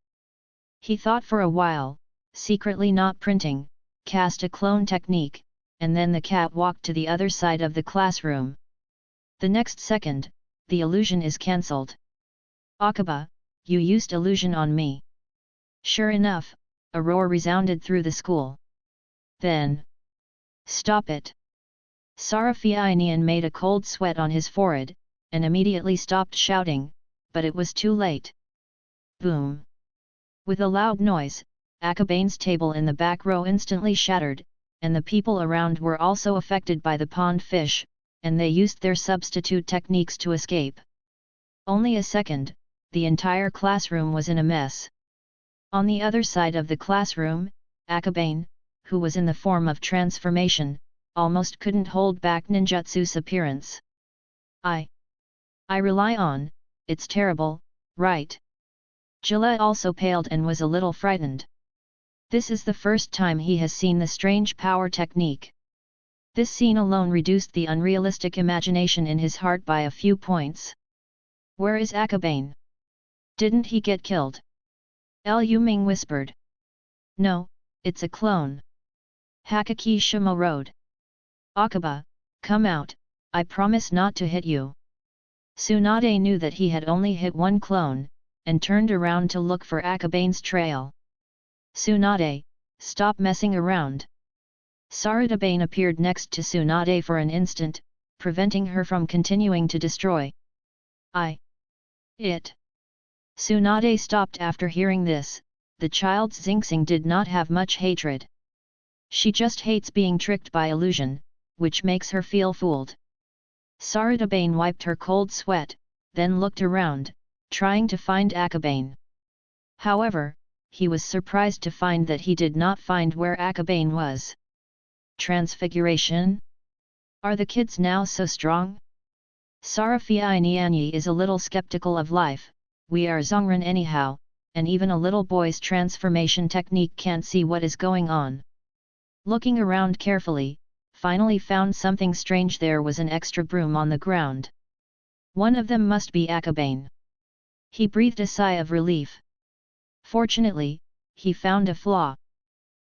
He thought for a while, secretly not printing, cast a clone technique, and then the cat walked to the other side of the classroom. The next second, the illusion is cancelled. "Akaba, you used illusion on me." Sure enough, a roar resounded through the school. Then, "Stop it!" Sarafiinian made a cold sweat on his forehead, and immediately stopped shouting, but it was too late. Boom! With a loud noise, Akabane's table in the back row instantly shattered, and the people around were also affected by the pond fish, and they used their substitute techniques to escape. Only a second, the entire classroom was in a mess. On the other side of the classroom, Akabane, who was in the form of transformation, almost couldn't hold back ninjutsu's appearance. I rely on, it's terrible, right?" Gillette also paled and was a little frightened. This is the first time he has seen the strange power technique. This scene alone reduced the unrealistic imagination in his heart by a few points. Where is Akabane? Didn't he get killed? Lu Ming whispered. No, it's a clone. Hakaki Shimo Road. Akaba, come out, I promise not to hit you. Tsunade knew that he had only hit one clone, and turned around to look for Akabane's trail. Tsunade, stop messing around. Sarutabane appeared next to Tsunade for an instant, preventing her from continuing to destroy. Tsunade stopped after hearing this. The child's Xingxing did not have much hatred. She just hates being tricked by illusion, which makes her feel fooled. Sarutabane wiped her cold sweat, then looked around, trying to find Akabane. However, he was surprised to find that he did not find where Akabane was. Transfiguration? Are the kids now so strong? Sarafiinianyi is a little skeptical of life. We are Zongren anyhow, and even a little boy's transformation technique can't see what is going on. Looking around carefully, finally found something strange. There was an extra broom on the ground. One of them must be Akabane. He breathed a sigh of relief. Fortunately, he found a flaw.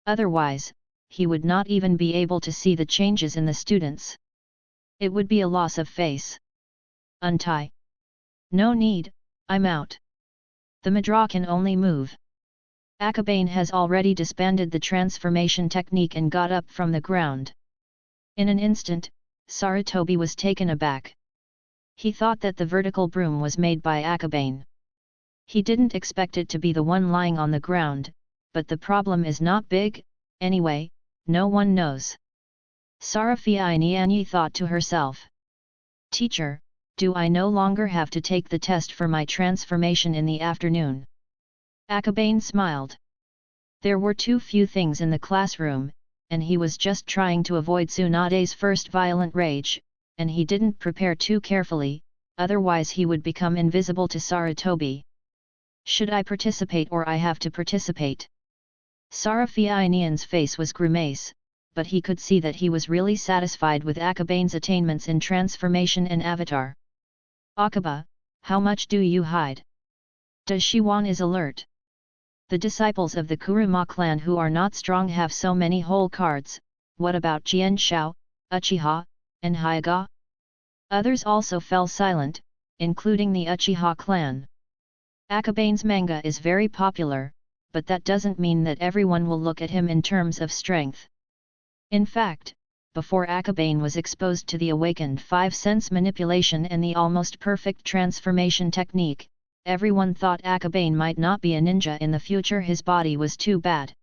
Otherwise, he would not even be able to see the changes in the students. It would be a loss of face. Untie. No need, I'm out. The Madra can only move. Akabane has already disbanded the transformation technique and got up from the ground. In an instant, Sarutobi was taken aback. He thought that the vertical broom was made by Akabane. He didn't expect it to be the one lying on the ground, but the problem is not big, anyway, no one knows. Sarafiinianyi thought to herself. Teacher, do I no longer have to take the test for my transformation in the afternoon? Akabane smiled. There were too few things in the classroom, and he was just trying to avoid Tsunade's first violent rage, and he didn't prepare too carefully, otherwise he would become invisible to Sarutobi. Should I participate or I have to participate? Sarafiinian's face was grimace, but he could see that he was really satisfied with Akabane's attainments in transformation and avatar. Akaba, how much do you hide? Does Shiwan is alert? The disciples of the Kuruma clan who are not strong have so many whole cards, what about Jian Shao, Uchiha, and Hyaga? Others also fell silent, including the Uchiha clan. Akabane's manga is very popular, but that doesn't mean that everyone will look at him in terms of strength. In fact, before Akabane was exposed to the awakened five-sense manipulation and the almost perfect transformation technique, everyone thought Akabane might not be a ninja in the future. His body was too bad.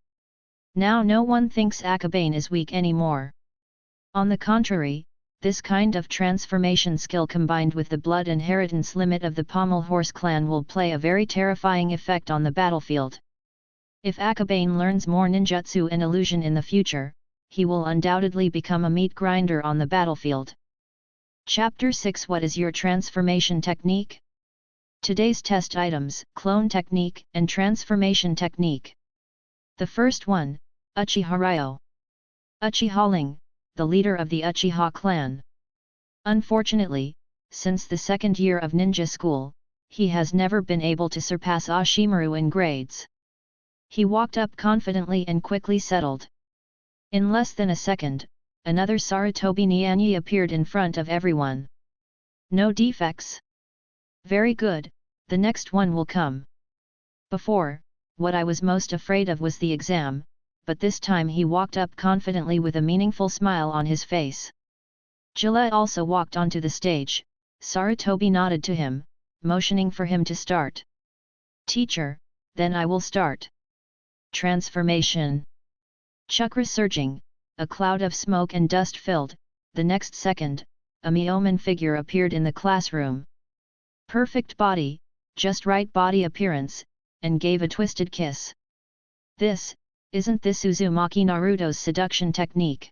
Now no one thinks Akabane is weak anymore. On the contrary, this kind of transformation skill combined with the blood inheritance limit of the Pommel Horse clan will play a very terrifying effect on the battlefield. If Akabane learns more ninjutsu and illusion in the future, he will undoubtedly become a meat grinder on the battlefield. Chapter 6 What is your transformation technique? Today's test items: clone technique and transformation technique. The first one, Uchiha Ryo. Uchiha Ling, the leader of the Uchiha clan. Unfortunately, since the second year of ninja school, he has never been able to surpass Ashimaru in grades. He walked up confidently and quickly settled. In less than a second, another Sarutobi Nyanyi appeared in front of everyone. No defects? Very good, the next one will come. Before, what I was most afraid of was the exam, but this time he walked up confidently with a meaningful smile on his face. Gillette also walked onto the stage. Sarutobi nodded to him, motioning for him to start. Teacher, then I will start. Transformation. Chakra surging, a cloud of smoke and dust filled. The next second, a Myoman figure appeared in the classroom. Perfect body, just right body appearance, and gave a twisted kiss. Isn't this Uzumaki Naruto's seduction technique?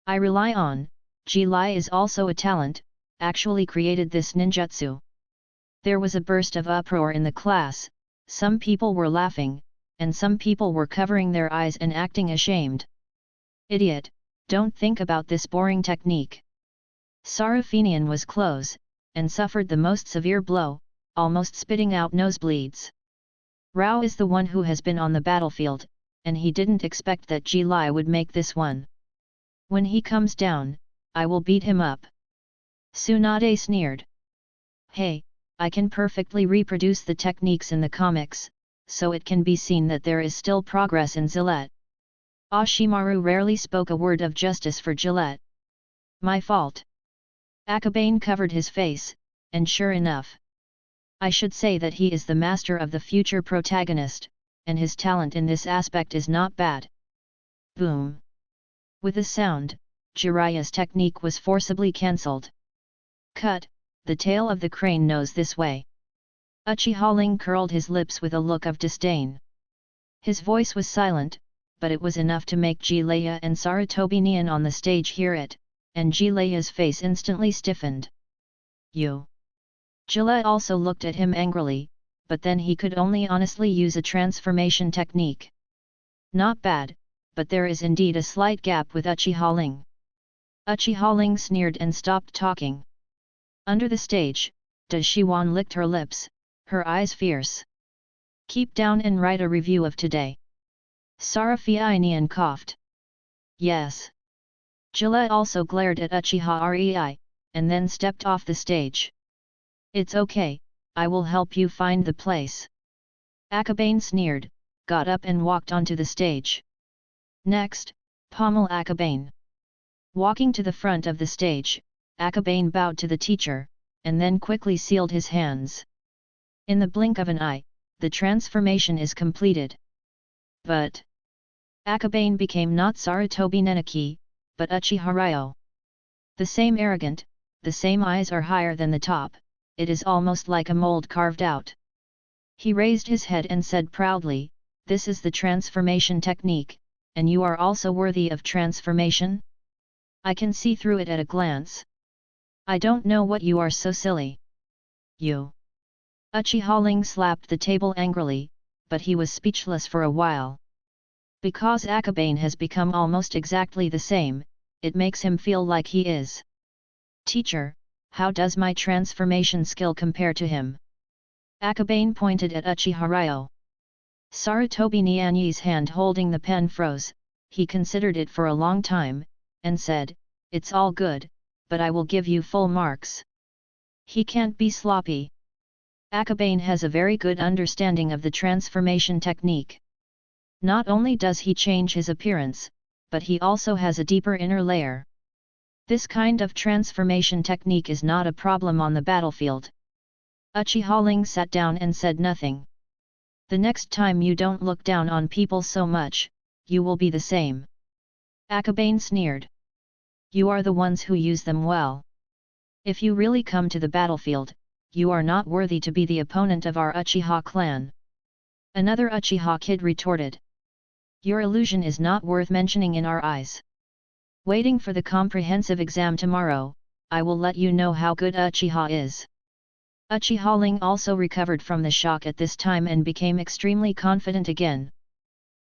I rely on, Ji-Lai is also a talent, actually created this ninjutsu. There was a burst of uproar in the class, some people were laughing, and some people were covering their eyes and acting ashamed. Idiot, don't think about this boring technique. Sarafinian was close, and suffered the most severe blow, almost spitting out nosebleeds. Rao is the one who has been on the battlefield, and he didn't expect that Ji-Lai would make this one. When he comes down, I will beat him up. Tsunade sneered. Hey, I can perfectly reproduce the techniques in the comics, so it can be seen that there is still progress in Gillette. Ashimaru rarely spoke a word of justice for Gillette. My fault. Akabane covered his face, and sure enough. I should say that he is the master of the future protagonist, and his talent in this aspect is not bad. Boom. With a sound, Jiraiya's technique was forcibly cancelled. Cut, the tail of the crane knows this way. Uchiha Ling curled his lips with a look of disdain. His voice was silent, but it was enough to make Ji-Leia and Sarutobi Nian on the stage hear it, and Ji-Leia's face instantly stiffened. You. Gillette also looked at him angrily, but then he could only honestly use a transformation technique. Not bad, but there is indeed a slight gap with Uchiha Ling. Uchiha Ling sneered and stopped talking. Under the stage, Shiwan licked her lips, her eyes fierce. Keep down and write a review of today. Sarafiinian coughed. Yes. Gillette also glared at Uchiha Rei, and then stepped off the stage. It's okay, I will help you find the place. Akabane sneered, got up and walked onto the stage. Next, Pommel Akabane. Walking to the front of the stage, Akabane bowed to the teacher, and then quickly sealed his hands. In the blink of an eye, the transformation is completed. But Akabane became not Sarutobi Nenaki, but Uchiha Ryo. The same arrogant, the same eyes are higher than the top, it is almost like a mold carved out. He raised his head and said proudly, this is the transformation technique, and you are also worthy of transformation? I can see through it at a glance. I don't know what you are so silly. You. Uchiha Ling slapped the table angrily, but he was speechless for a while. Because Akabane has become almost exactly the same, it makes him feel like he is. Teacher, how does my transformation skill compare to him? Akabane pointed at Uchiha Ryo. Sarutobi Nyanyi's hand holding the pen froze. He considered it for a long time, and said, "It's all good, but I will give you full marks." He can't be sloppy. Akabane has a very good understanding of the transformation technique. Not only does he change his appearance, but he also has a deeper inner layer. This kind of transformation technique is not a problem on the battlefield. Uchiha Ling sat down and said nothing. The next time you don't look down on people so much, you will be the same. Akabane sneered. You are the ones who use them well. If you really come to the battlefield, you are not worthy to be the opponent of our Uchiha clan. Another Uchiha kid retorted. Your illusion is not worth mentioning in our eyes. Waiting for the comprehensive exam tomorrow, I will let you know how good Uchiha is. Uchiha Ling also recovered from the shock at this time and became extremely confident again.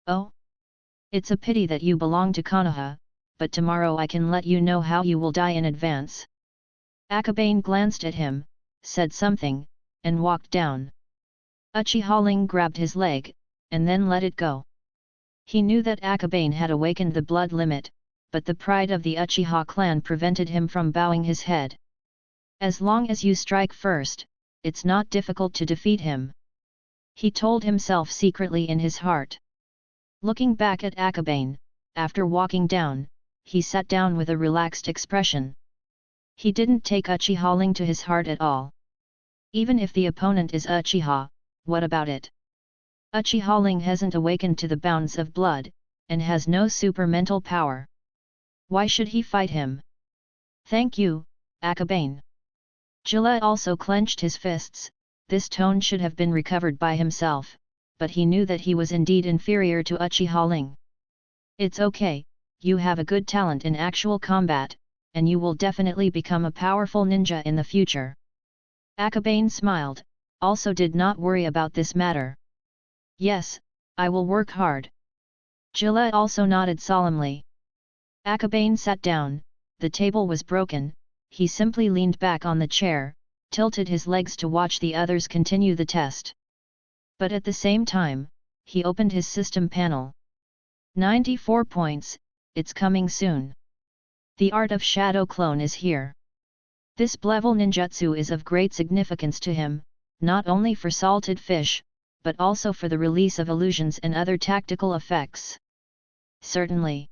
Oh? It's a pity that you belong to Konoha, but tomorrow I can let you know how you will die in advance. Akabane glanced at him, said something, and walked down. Uchiha Ling grabbed his leg, and then let it go. He knew that Akabane had awakened the blood limit, but the pride of the Uchiha clan prevented him from bowing his head. As long as you strike first, it's not difficult to defeat him. He told himself secretly in his heart. Looking back at Akabane, after walking down, he sat down with a relaxed expression. He didn't take Uchiha Ling to his heart at all. Even if the opponent is Uchiha, what about it? Uchiha Ling hasn't awakened to the bounds of blood, and has no super mental power. Why should he fight him? Thank you, Akabane. Gillette also clenched his fists. This tone should have been recovered by himself, but he knew that he was indeed inferior to Uchiha Ling. It's okay, you have a good talent in actual combat, and you will definitely become a powerful ninja in the future. Akabane smiled, also did not worry about this matter. Yes, I will work hard. Gillette also nodded solemnly. Akabane sat down, the table was broken, he simply leaned back on the chair, tilted his legs to watch the others continue the test. But at the same time, he opened his system panel. 94 points, it's coming soon. The art of shadow clone is here. This level ninjutsu is of great significance to him, not only for salted fish, but also for the release of illusions and other tactical effects. Certainly.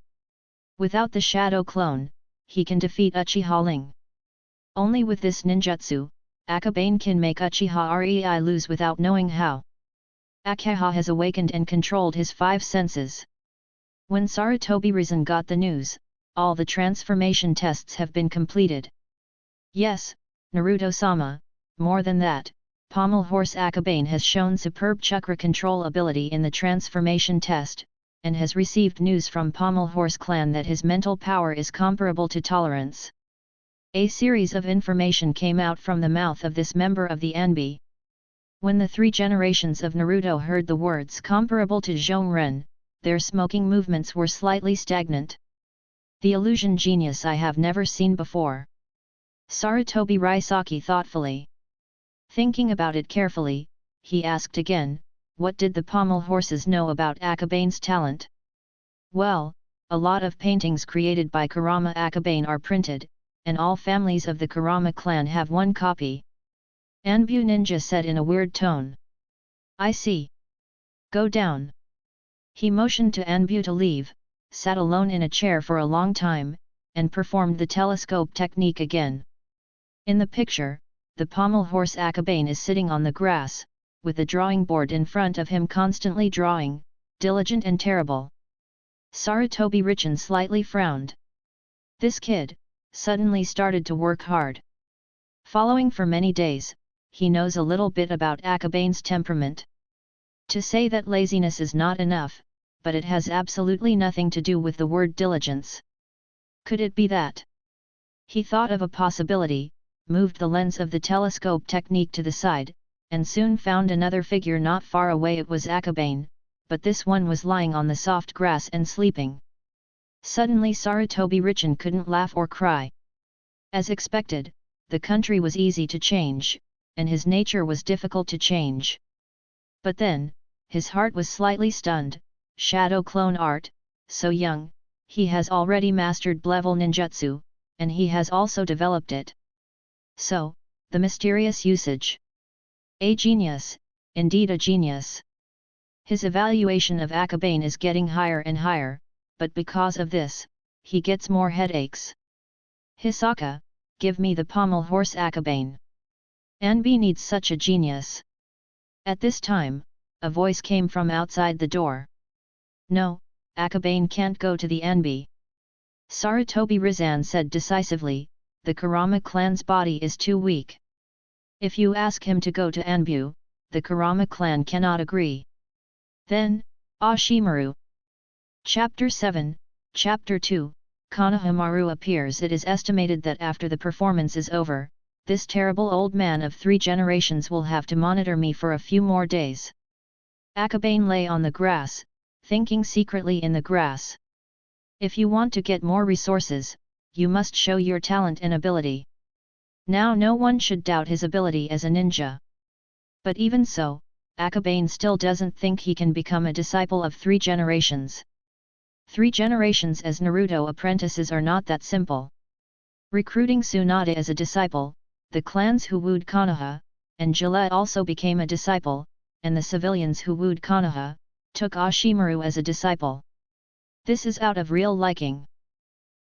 Without the shadow clone, he can defeat Uchiha Ling. Only with this ninjutsu, Akabane can make Uchiha Rei lose without knowing how. Uchiha has awakened and controlled his 5 senses. When Sarutobi Risen got the news, all the transformation tests have been completed. Yes, Naruto-sama, more than that, Pommel Horse Akabane has shown superb chakra control ability in the transformation test, and has received news from Pommel Horse clan that his mental power is comparable to tolerance. A series of information came out from the mouth of this member of the Anbi. When the 3 generations of Naruto heard the words comparable to Zhongren, their smoking movements were slightly stagnant. The illusion genius I have never seen before. Sarutobi Raisaki thoughtfully. Thinking about it carefully, he asked again, what did the pommel horses know about Akabane's talent? Well, a lot of paintings created by Kurama Akabane are printed, and all families of the Kurama clan have one copy. Anbu Ninja said in a weird tone. I see. Go down. He motioned to Anbu to leave, sat alone in a chair for a long time, and performed the telescope technique again. In the picture, the pommel horse Akabane is sitting on the grass, with the drawing board in front of him constantly drawing, diligent and terrible. Sarutobi Richin slightly frowned. This kid, suddenly started to work hard. Following for many days, he knows a little bit about Akabane's temperament. To say that laziness is not enough, but it has absolutely nothing to do with the word diligence. Could it be that? He thought of a possibility, moved the lens of the telescope technique to the side, and soon found another figure not far away. It was Akabane, but this one was lying on the soft grass and sleeping. Suddenly Sarutobi Richin couldn't laugh or cry. As expected, the country was easy to change, and his nature was difficult to change. But then, his heart was slightly stunned. Shadow clone art, so young, he has already mastered level ninjutsu, and he has also developed it. So, the mysterious usage. A genius, indeed a genius. His evaluation of Akabane is getting higher and higher, but because of this, he gets more headaches. Hisaka, give me the pommel horse Akabane. Anbi needs such a genius. At this time, a voice came from outside the door. No, Akabane can't go to the Anbi. Sarutobi Rizan said decisively, the Kurama clan's body is too weak. If you ask him to go to Anbu, the Kurama clan cannot agree. Then, Ashimaru. Chapter 7, Chapter 2, Konohamaru appears. It is estimated that after the performance is over, this terrible old man of 3 generations will have to monitor me for a few more days. Akabane lay on the grass, thinking secretly in the grass. If you want to get more resources, you must show your talent and ability. Now no one should doubt his ability as a ninja. But even so, Akabane still doesn't think he can become a disciple of 3 generations. 3 generations as Naruto apprentices are not that simple. Recruiting Tsunade as a disciple, the clans who wooed Konoha, and Gillette also became a disciple, and the civilians who wooed Konoha, took Ashimaru as a disciple. This is out of real liking.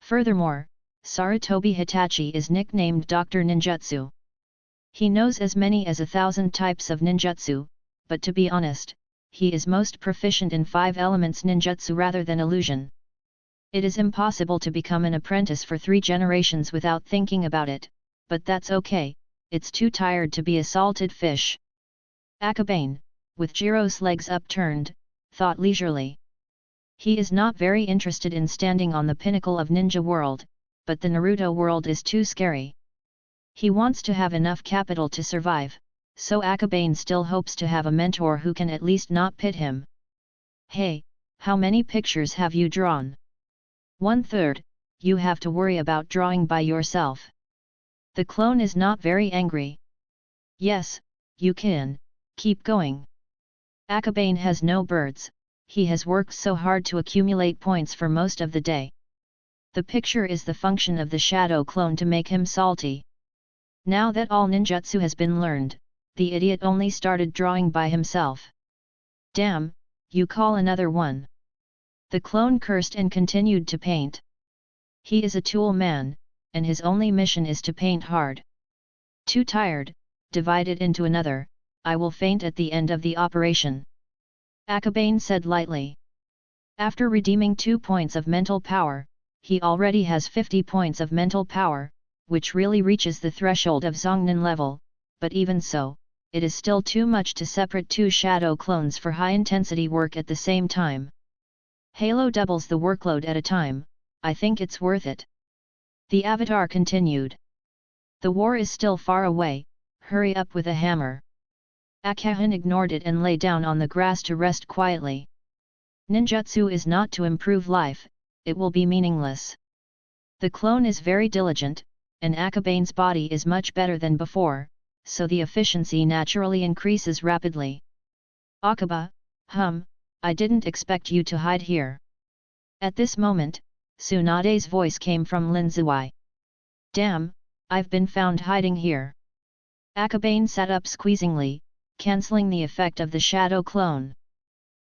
Furthermore, Sarutobi Hitachi is nicknamed Dr. Ninjutsu. He knows as many as 1,000 types of ninjutsu, but to be honest, he is most proficient in 5 elements ninjutsu rather than illusion. It is impossible to become an apprentice for 3 generations without thinking about it, but that's okay, it's too tired to be a salted fish. Akabane, with Jiro's legs upturned, thought leisurely. He is not very interested in standing on the pinnacle of ninja world, but the Naruto world is too scary. He wants to have enough capital to survive, so Akabane still hopes to have a mentor who can at least not pit him. Hey, how many pictures have you drawn? 1/3, you have to worry about drawing by yourself. The clone is not very angry. Yes, you can, keep going. Akabane has no birds, he has worked so hard to accumulate points for most of the day. The picture is the function of the shadow clone to make him salty. Now that all ninjutsu has been learned, the idiot only started drawing by himself. Damn, you call another one. The clone cursed and continued to paint. He is a tool man, and his only mission is to paint hard. Too tired, divide it into another, I will faint at the end of the operation. Akabane said lightly. After redeeming 2 points of mental power, he already has 50 points of mental power, which really reaches the threshold of Zongnan level, but even so, it is still too much to separate 2 shadow clones for high-intensity work at the same time. Halo doubles the workload at a time, I think it's worth it. The avatar continued. The war is still far away, hurry up with a hammer. Akahane ignored it and lay down on the grass to rest quietly. Ninjutsu is not to improve life, it will be meaningless. The clone is very diligent, and Akabane's body is much better than before, so the efficiency naturally increases rapidly. Akaba, I didn't expect you to hide here. At this moment, Tsunade's voice came from Linzuai. Damn, I've been found hiding here. Akabane sat up squeezingly, cancelling the effect of the shadow clone.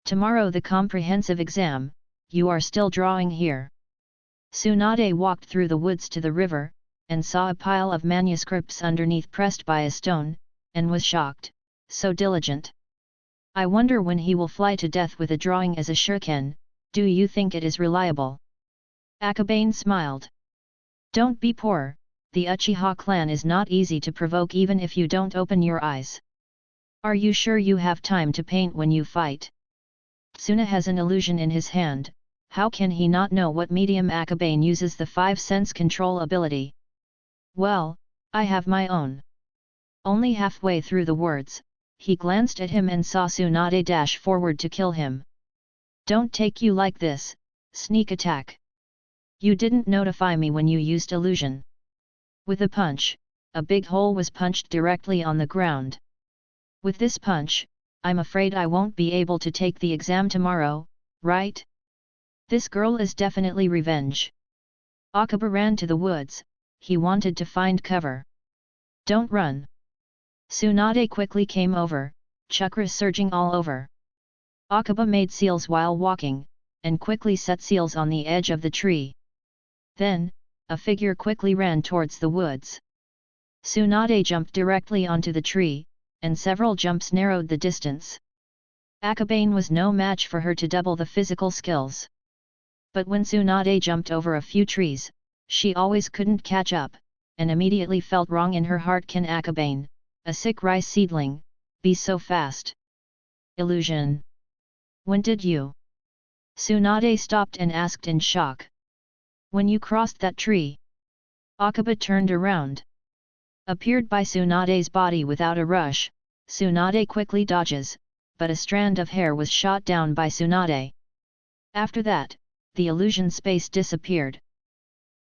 Tomorrow the comprehensive exam, you are still drawing here. Tsunade walked through the woods to the river, and saw a pile of manuscripts underneath pressed by a stone, and was shocked, so diligent. I wonder when he will fly to death with a drawing as a shuriken, do you think it is reliable? Akabane smiled. Don't be poor, the Uchiha clan is not easy to provoke even if you don't open your eyes. Are you sure you have time to paint when you fight? Suna has an illusion in his hand, how can he not know what medium Akabane uses the 5-sense control ability? Well, I have my own. Only halfway through the words, he glanced at him and saw Tsunade dash forward to kill him. Don't take you like this, sneak attack. You didn't notify me when you used illusion. With a punch, a big hole was punched directly on the ground. With this punch, I'm afraid I won't be able to take the exam tomorrow, right? This girl is definitely revenge. Akaba ran to the woods, he wanted to find cover. Don't run. Tsunade quickly came over, chakras surging all over. Akaba made seals while walking, and quickly set seals on the edge of the tree. Then, a figure quickly ran towards the woods. Tsunade jumped directly onto the tree, and several jumps narrowed the distance. Akabane was no match for her to double the physical skills. But when Tsunade jumped over a few trees, she always couldn't catch up, and immediately felt wrong in her heart. Can Akabane, a sick rice seedling, be so fast? Illusion. When did you? Tsunade stopped and asked in shock. When you crossed that tree. Akaba turned around. Appeared by Tsunade's body without a rush, Tsunade quickly dodges, but a strand of hair was shot down by Tsunade. After that, the illusion space disappeared.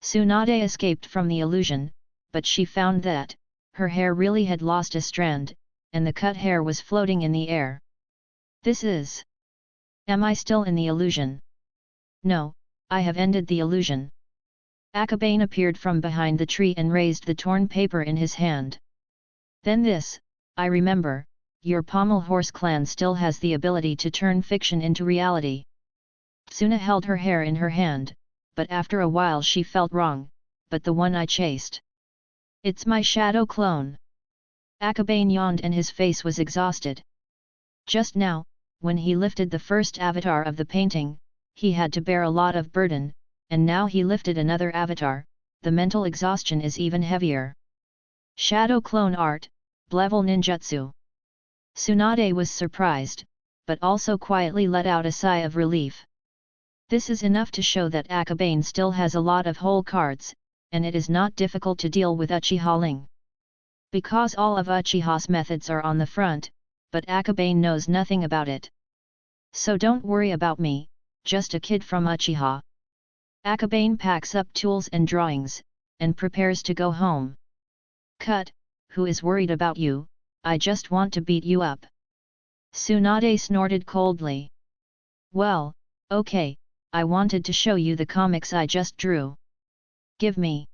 Tsunade escaped from the illusion, but she found that, her hair really had lost a strand, and the cut hair was floating in the air. This is... Am I still in the illusion? No, I have ended the illusion. Akabane appeared from behind the tree and raised the torn paper in his hand. Then this, I remember, your Pommel Horse clan still has the ability to turn fiction into reality. Tsuna held her hair in her hand, but after a while she felt wrong, but the one I chased. It's my shadow clone. Akabane yawned and his face was exhausted. Just now, when he lifted the first avatar of the painting, he had to bear a lot of burden, and now he lifted another avatar, the mental exhaustion is even heavier. Shadow clone art, level ninjutsu. Tsunade was surprised, but also quietly let out a sigh of relief. This is enough to show that Akabane still has a lot of whole cards, and it is not difficult to deal with Uchiha Ling. Because all of Uchiha's methods are on the front, but Akabane knows nothing about it. So don't worry about me, just a kid from Uchiha. Akabane packs up tools and drawings, and prepares to go home. Cut, who is worried about you, I just want to beat you up. Tsunade snorted coldly. Well, okay, I wanted to show you the comics I just drew. Give me.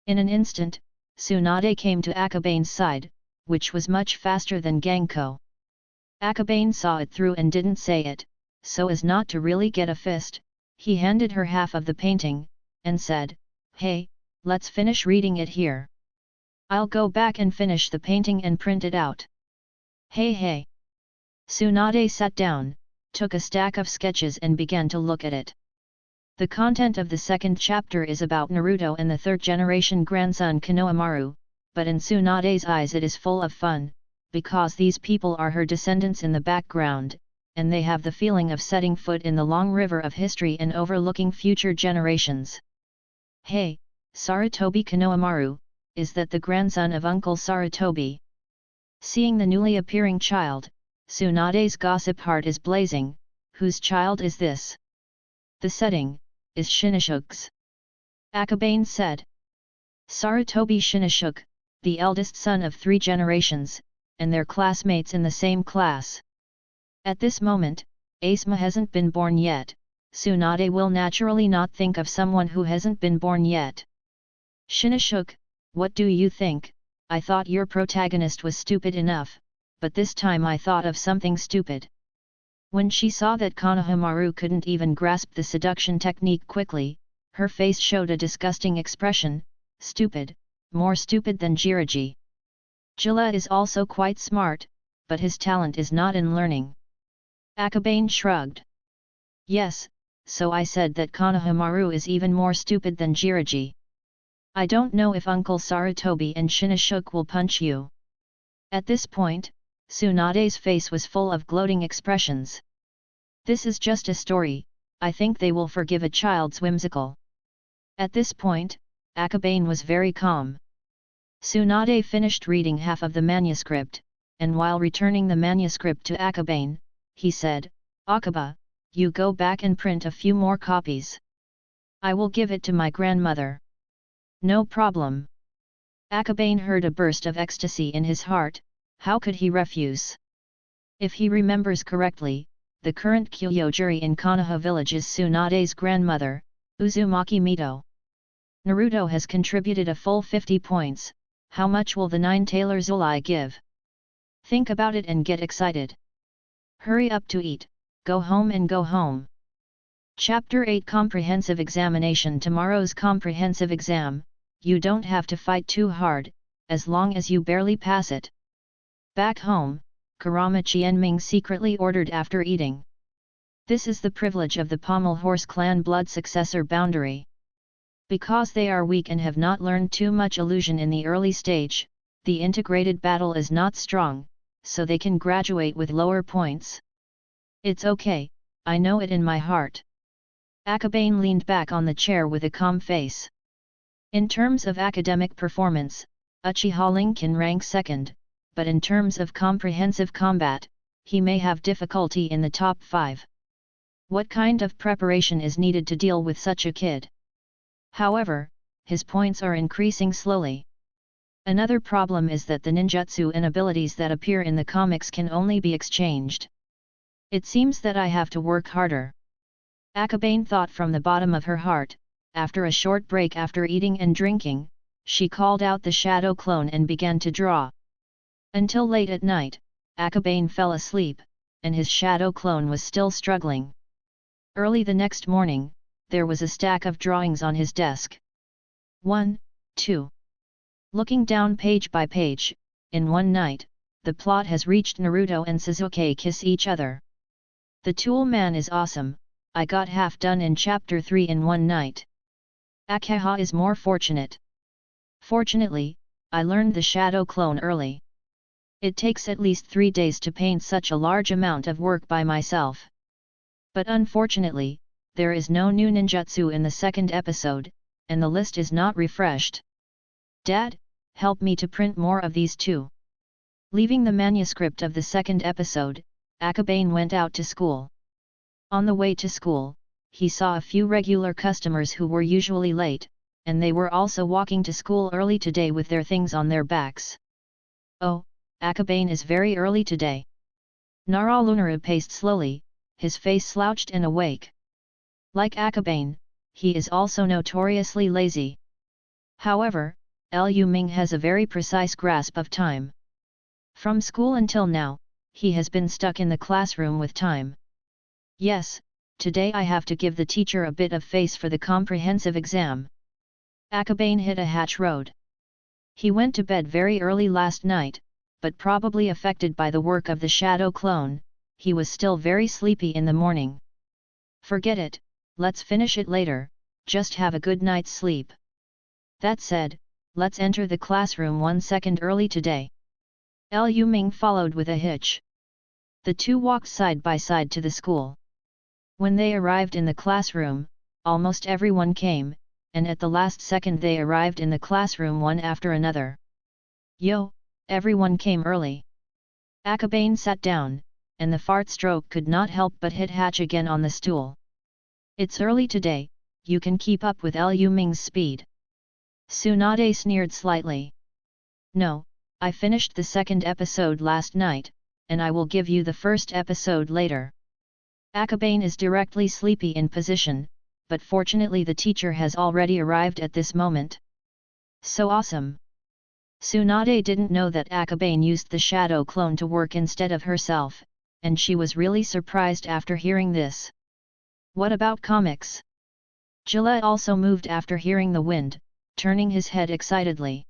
In an instant, Tsunade came to Akabane's side, which was much faster than Genko. Akabane saw it through and didn't say it, so as not to really get a fist, he handed her half of the painting, and said, hey, let's finish reading it here. I'll go back and finish the painting and print it out. Hey. Tsunade sat down, took a stack of sketches and began to look at it. The content of the second chapter is about Naruto and the third-generation grandson Konohamaru, but in Tsunade's eyes it is full of fun, because these people are her descendants in the background, and they have the feeling of setting foot in the long river of history and overlooking future generations. Hey, Sarutobi Konohamaru, is that the grandson of Uncle Sarutobi? Seeing the newly appearing child, Tsunade's gossip heart is blazing. Whose child is this? The setting is Shinoshuke's. Akabane said. Sarutobi Shinoshuke, the eldest son of 3 generations, and their classmates in the same class. At this moment, Asuma hasn't been born yet. Tsunade will naturally not think of someone who hasn't been born yet. Shinoshuke, what do you think? I thought your protagonist was stupid enough, but this time I thought of something stupid. When she saw that Konohamaru couldn't even grasp the seduction technique quickly, her face showed a disgusting expression. Stupid, more stupid than Jiraiya. Jilla is also quite smart, but his talent is not in learning. Akabane shrugged. Yes, so I said that Konohamaru is even more stupid than Jiraiya. I don't know if Uncle Sarutobi and Shinoshuke will punch you. At this point, Tsunade's face was full of gloating expressions. This is just a story, I think they will forgive a child's whimsical. At this point, Akabane was very calm. Tsunade finished reading half of the manuscript, and while returning the manuscript to Akabane, he said, "Akaba, you go back and print a few more copies. I will give it to my grandmother." "No problem." Akabane heard a burst of ecstasy in his heart. How could he refuse? If he remembers correctly, the current Kyojuri in Konoha village is Tsunade's grandmother, Uzumaki Mito. Naruto has contributed a full 50 points, how much will the 9 tailors Uli give? Think about it and get excited. Hurry up to eat, go home and go home. Chapter 8 Comprehensive Examination. Tomorrow's comprehensive exam, you don't have to fight too hard, as long as you barely pass it. Back home, Kurama Qianming secretly ordered after eating. This is the privilege of the Pommel Horse clan blood successor boundary. Because they are weak and have not learned too much illusion in the early stage, the integrated battle is not strong, so they can graduate with lower points. It's okay, I know it in my heart. Akabane leaned back on the chair with a calm face. In terms of academic performance, Uchiha Ling can rank second, but in terms of comprehensive combat, he may have difficulty in the top 5. What kind of preparation is needed to deal with such a kid? However, his points are increasing slowly. Another problem is that the ninjutsu and abilities that appear in the comics can only be exchanged. It seems that I have to work harder. Akabane thought from the bottom of her heart. After a short break after eating and drinking, she called out the shadow clone and began to draw. Until late at night, Akabane fell asleep, and his shadow clone was still struggling. Early the next morning, there was a stack of drawings on his desk. 1, 2. Looking down page by page, in one night, the plot has reached Naruto and Sasuke kiss each other. The Tool Man is awesome, I got half done in chapter 3 in one night. Akaha is more fortunate. Fortunately, I learned the shadow clone early. It takes at least 3 days to paint such a large amount of work by myself. But unfortunately, there is no new ninjutsu in the second episode, and the list is not refreshed. Dad, help me to print more of these too. Leaving the manuscript of the second episode, Akabane went out to school. On the way to school, he saw a few regular customers who were usually late, and they were also walking to school early today with their things on their backs. Oh, Akabane is very early today. Naralunaru paced slowly, his face slouched and awake. Like Akabane, he is also notoriously lazy. However, Liu Ming has a very precise grasp of time. From school until now, he has been stuck in the classroom with time. Yes, today I have to give the teacher a bit of face for the comprehensive exam. Akabane hit a hatch road. He went to bed very early last night, but probably affected by the work of the shadow clone, he was still very sleepy in the morning. Forget it, let's finish it later, just have a good night's sleep. That said, let's enter the classroom 1 second early today. Liu Ming followed with a hitch. The two walked side by side to the school. When they arrived in the classroom, almost everyone came, and at the last second they arrived in the classroom one after another. Yo, everyone came early. Akabane sat down, and the fart stroke could not help but hit hatch again on the stool. It's early today, you can keep up with Liu Ming's speed. Tsunade sneered slightly. No, I finished the second episode last night, and I will give you the first episode later. Akabane is directly sleepy in position, but fortunately the teacher has already arrived at this moment. So awesome! Tsunade didn't know that Akabane used the shadow clone to work instead of herself, and she was really surprised after hearing this. What about comics? Gillette also moved after hearing the wind, turning his head excitedly.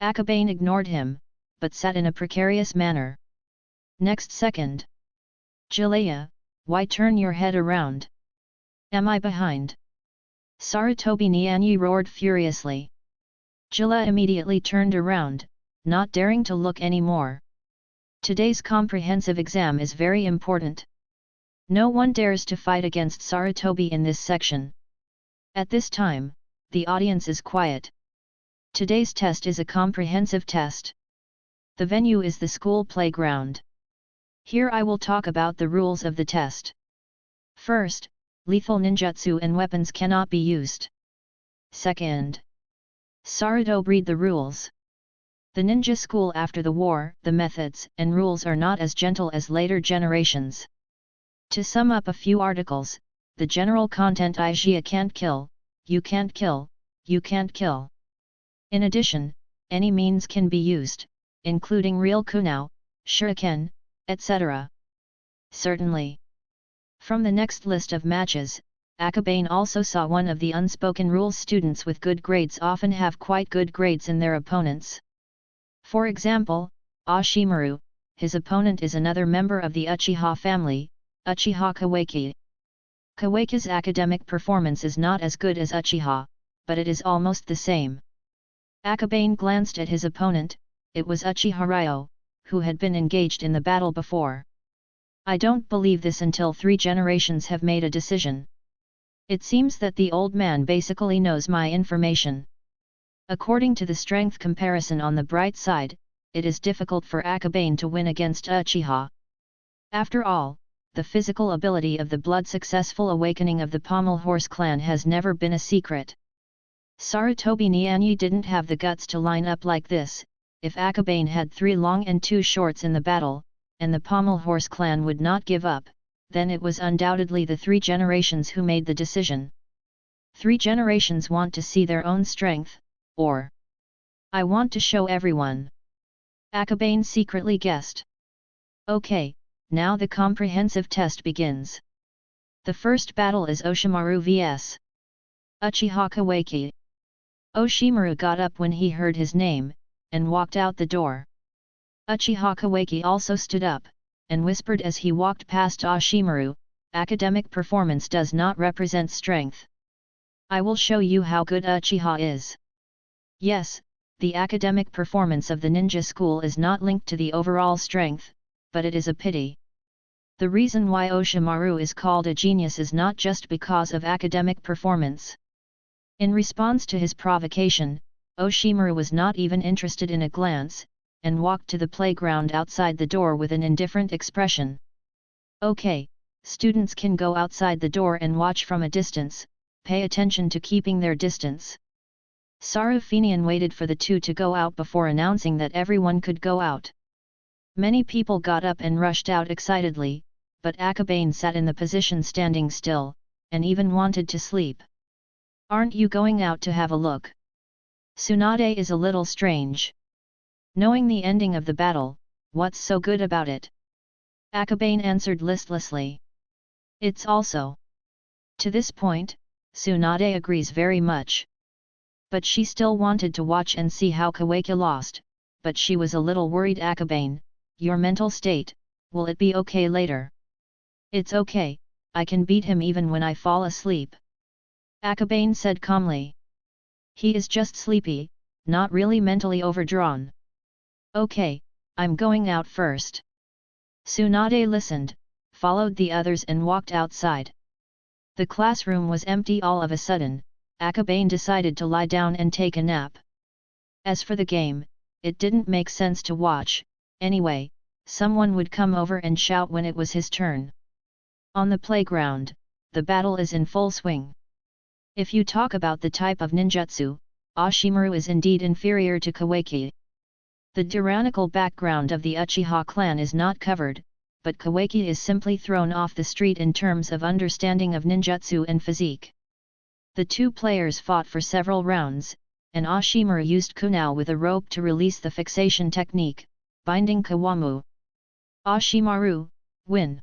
Akabane ignored him, but sat in a precarious manner. Next second. Gillea, why turn your head around? Am I behind? Sarutobi Nyanyi roared furiously. Gillea immediately turned around, not daring to look any more. Today's comprehensive exam is very important. No one dares to fight against Sarutobi in this section. At this time, the audience is quiet. Today's test is a comprehensive test. The venue is the school playground. Here I will talk about the rules of the test. First, lethal ninjutsu and weapons cannot be used. Second, Saruto read the rules. The ninja school after the war, the methods and rules are not as gentle as later generations. To sum up a few articles, the general content Aijia can't kill, you can't kill, you can't kill. In addition, any means can be used, including real kunao, shuriken, etc. Certainly. From the next list of matches, Akabane also saw one of the unspoken rules students with good grades often have quite good grades in their opponents. For example, Ashimaru, his opponent is another member of the Uchiha family, Uchiha Kawaki. Kawaki's academic performance is not as good as Uchiha, but it is almost the same. Akabane glanced at his opponent, it was Uchiha Ryo, who had been engaged in the battle before. I don't believe this until 3 generations have made a decision. It seems that the old man basically knows my information. According to the strength comparison on the bright side, it is difficult for Akabane to win against Uchiha. After all, the physical ability of the blood-successful awakening of the Pommel Horse clan has never been a secret. Sarutobi Nyanyi didn't have the guts to line up like this. If Akabane had 3 long and 2 shorts in the battle, and the Pommel Horse clan would not give up, then it was undoubtedly the 3 generations who made the decision. 3 generations want to see their own strength, or I want to show everyone. Akabane secretly guessed. Okay, now the comprehensive test begins. The first battle is Oshimaru vs. Uchiha Kawaki. Oshimaru got up when he heard his name, and walked out the door. Uchiha Kawaki also stood up, and whispered as he walked past Ashimaru, academic performance does not represent strength. I will show you how good Uchiha is. Yes, the academic performance of the ninja school is not linked to the overall strength, but it is a pity. The reason why Oshimaru is called a genius is not just because of academic performance. In response to his provocation, Oshimaru was not even interested in a glance, and walked to the playground outside the door with an indifferent expression. Okay, students can go outside the door and watch from a distance, pay attention to keeping their distance. Sarufinian waited for the 2 to go out before announcing that everyone could go out. Many people got up and rushed out excitedly, but Akabane sat in the position standing still, and even wanted to sleep. Aren't you going out to have a look? Tsunade is a little strange. Knowing the ending of the battle, what's so good about it? Akabane answered listlessly. It's also. To this point, Tsunade agrees very much. But she still wanted to watch and see how Kawaki lost, but she was a little worried. Akabane, your mental state, will it be okay later? It's okay, I can beat him even when I fall asleep. Akabane said calmly. He is just sleepy, not really mentally overdrawn. Okay, I'm going out first. Tsunade listened, followed the others and walked outside. The classroom was empty all of a sudden. Akabane decided to lie down and take a nap. As for the game, it didn't make sense to watch, anyway, someone would come over and shout when it was his turn. On the playground, the battle is in full swing. If you talk about the type of ninjutsu, Ashimaru is indeed inferior to Kawaki. The tyrannical background of the Uchiha clan is not covered, but Kawaki is simply thrown off the street in terms of understanding of ninjutsu and physique. The 2 players fought for several rounds, and Ashimaru used kunao with a rope to release the fixation technique, binding Kawamu. Ashimaru, win.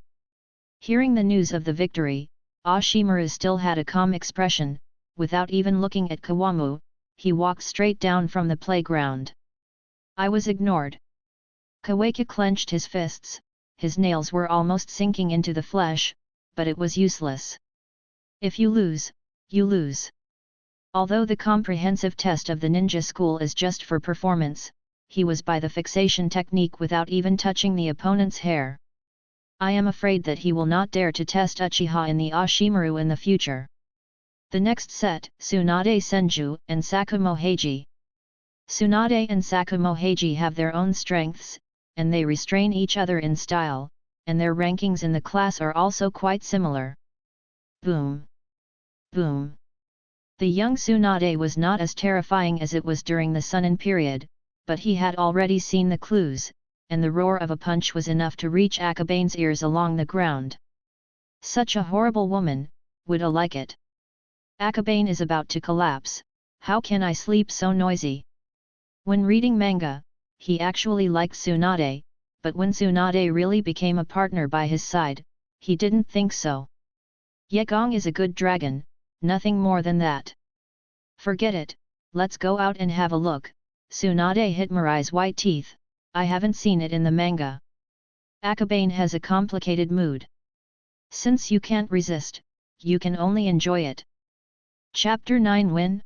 Hearing the news of the victory, Ashimaru still had a calm expression. Without even looking at Kawamu, he walked straight down from the playground. I was ignored. Kawaki clenched his fists, his nails were almost sinking into the flesh, but it was useless. If you lose, you lose. Although the comprehensive test of the ninja school is just for performance, he was by the fixation technique without even touching the opponent's hair. I am afraid that he will not dare to test Uchiha in the Ashimaru in the future. The next set, Tsunade Senju and Sakumo Heiji. Tsunade and Sakumo Heiji have their own strengths, and they restrain each other in style, and their rankings in the class are also quite similar. Boom! Boom! The young Tsunade was not as terrifying as it was during the Sunin period, but he had already seen the clues, and the roar of a punch was enough to reach Akabane's ears along the ground. Such a horrible woman, would I like it? Akabane is about to collapse, how can I sleep so noisy? When reading manga, he actually liked Tsunade, but when Tsunade really became a partner by his side, he didn't think so. Yegong is a good dragon, nothing more than that. Forget it, let's go out and have a look. Tsunade hit Mirai's white teeth, I haven't seen it in the manga. Akabane has a complicated mood. Since you can't resist, you can only enjoy it. Chapter 9 Win?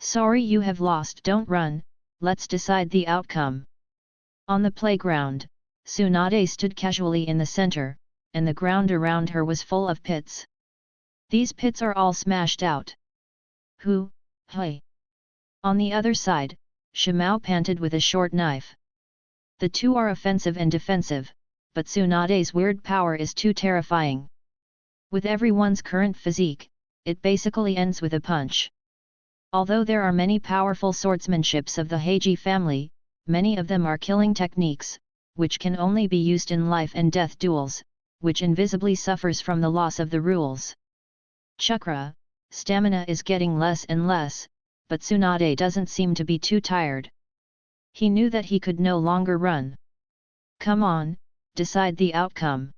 Sorry you have lost, don't run, let's decide the outcome. On the playground, Tsunade stood casually in the center, and the ground around her was full of pits. These pits are all smashed out. Hey! On the other side, Shimao panted with a short knife. The two are offensive and defensive, but Tsunade's weird power is too terrifying. With everyone's current physique, it basically ends with a punch. Although there are many powerful swordsmanships of the Heiji family, many of them are killing techniques, which can only be used in life and death duels, which invisibly suffers from the loss of the rules. Chakra, stamina is getting less and less, but Tsunade doesn't seem to be too tired. He knew that he could no longer run. Come on, decide the outcome.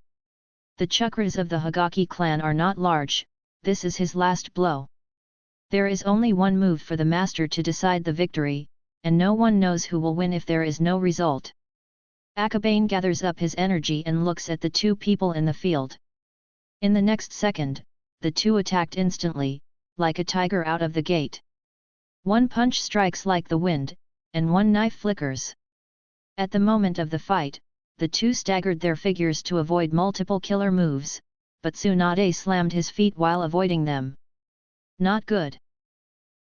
The chakras of the Hagaki clan are not large, this is his last blow. There is only one move for the master to decide the victory, and no one knows who will win if there is no result. Akabane gathers up his energy and looks at the two people in the field. In the next second, the two attacked instantly, like a tiger out of the gate. One punch strikes like the wind, and one knife flickers. At the moment of the fight, the two staggered their figures to avoid multiple killer moves, but Tsunade slammed his feet while avoiding them. Not good.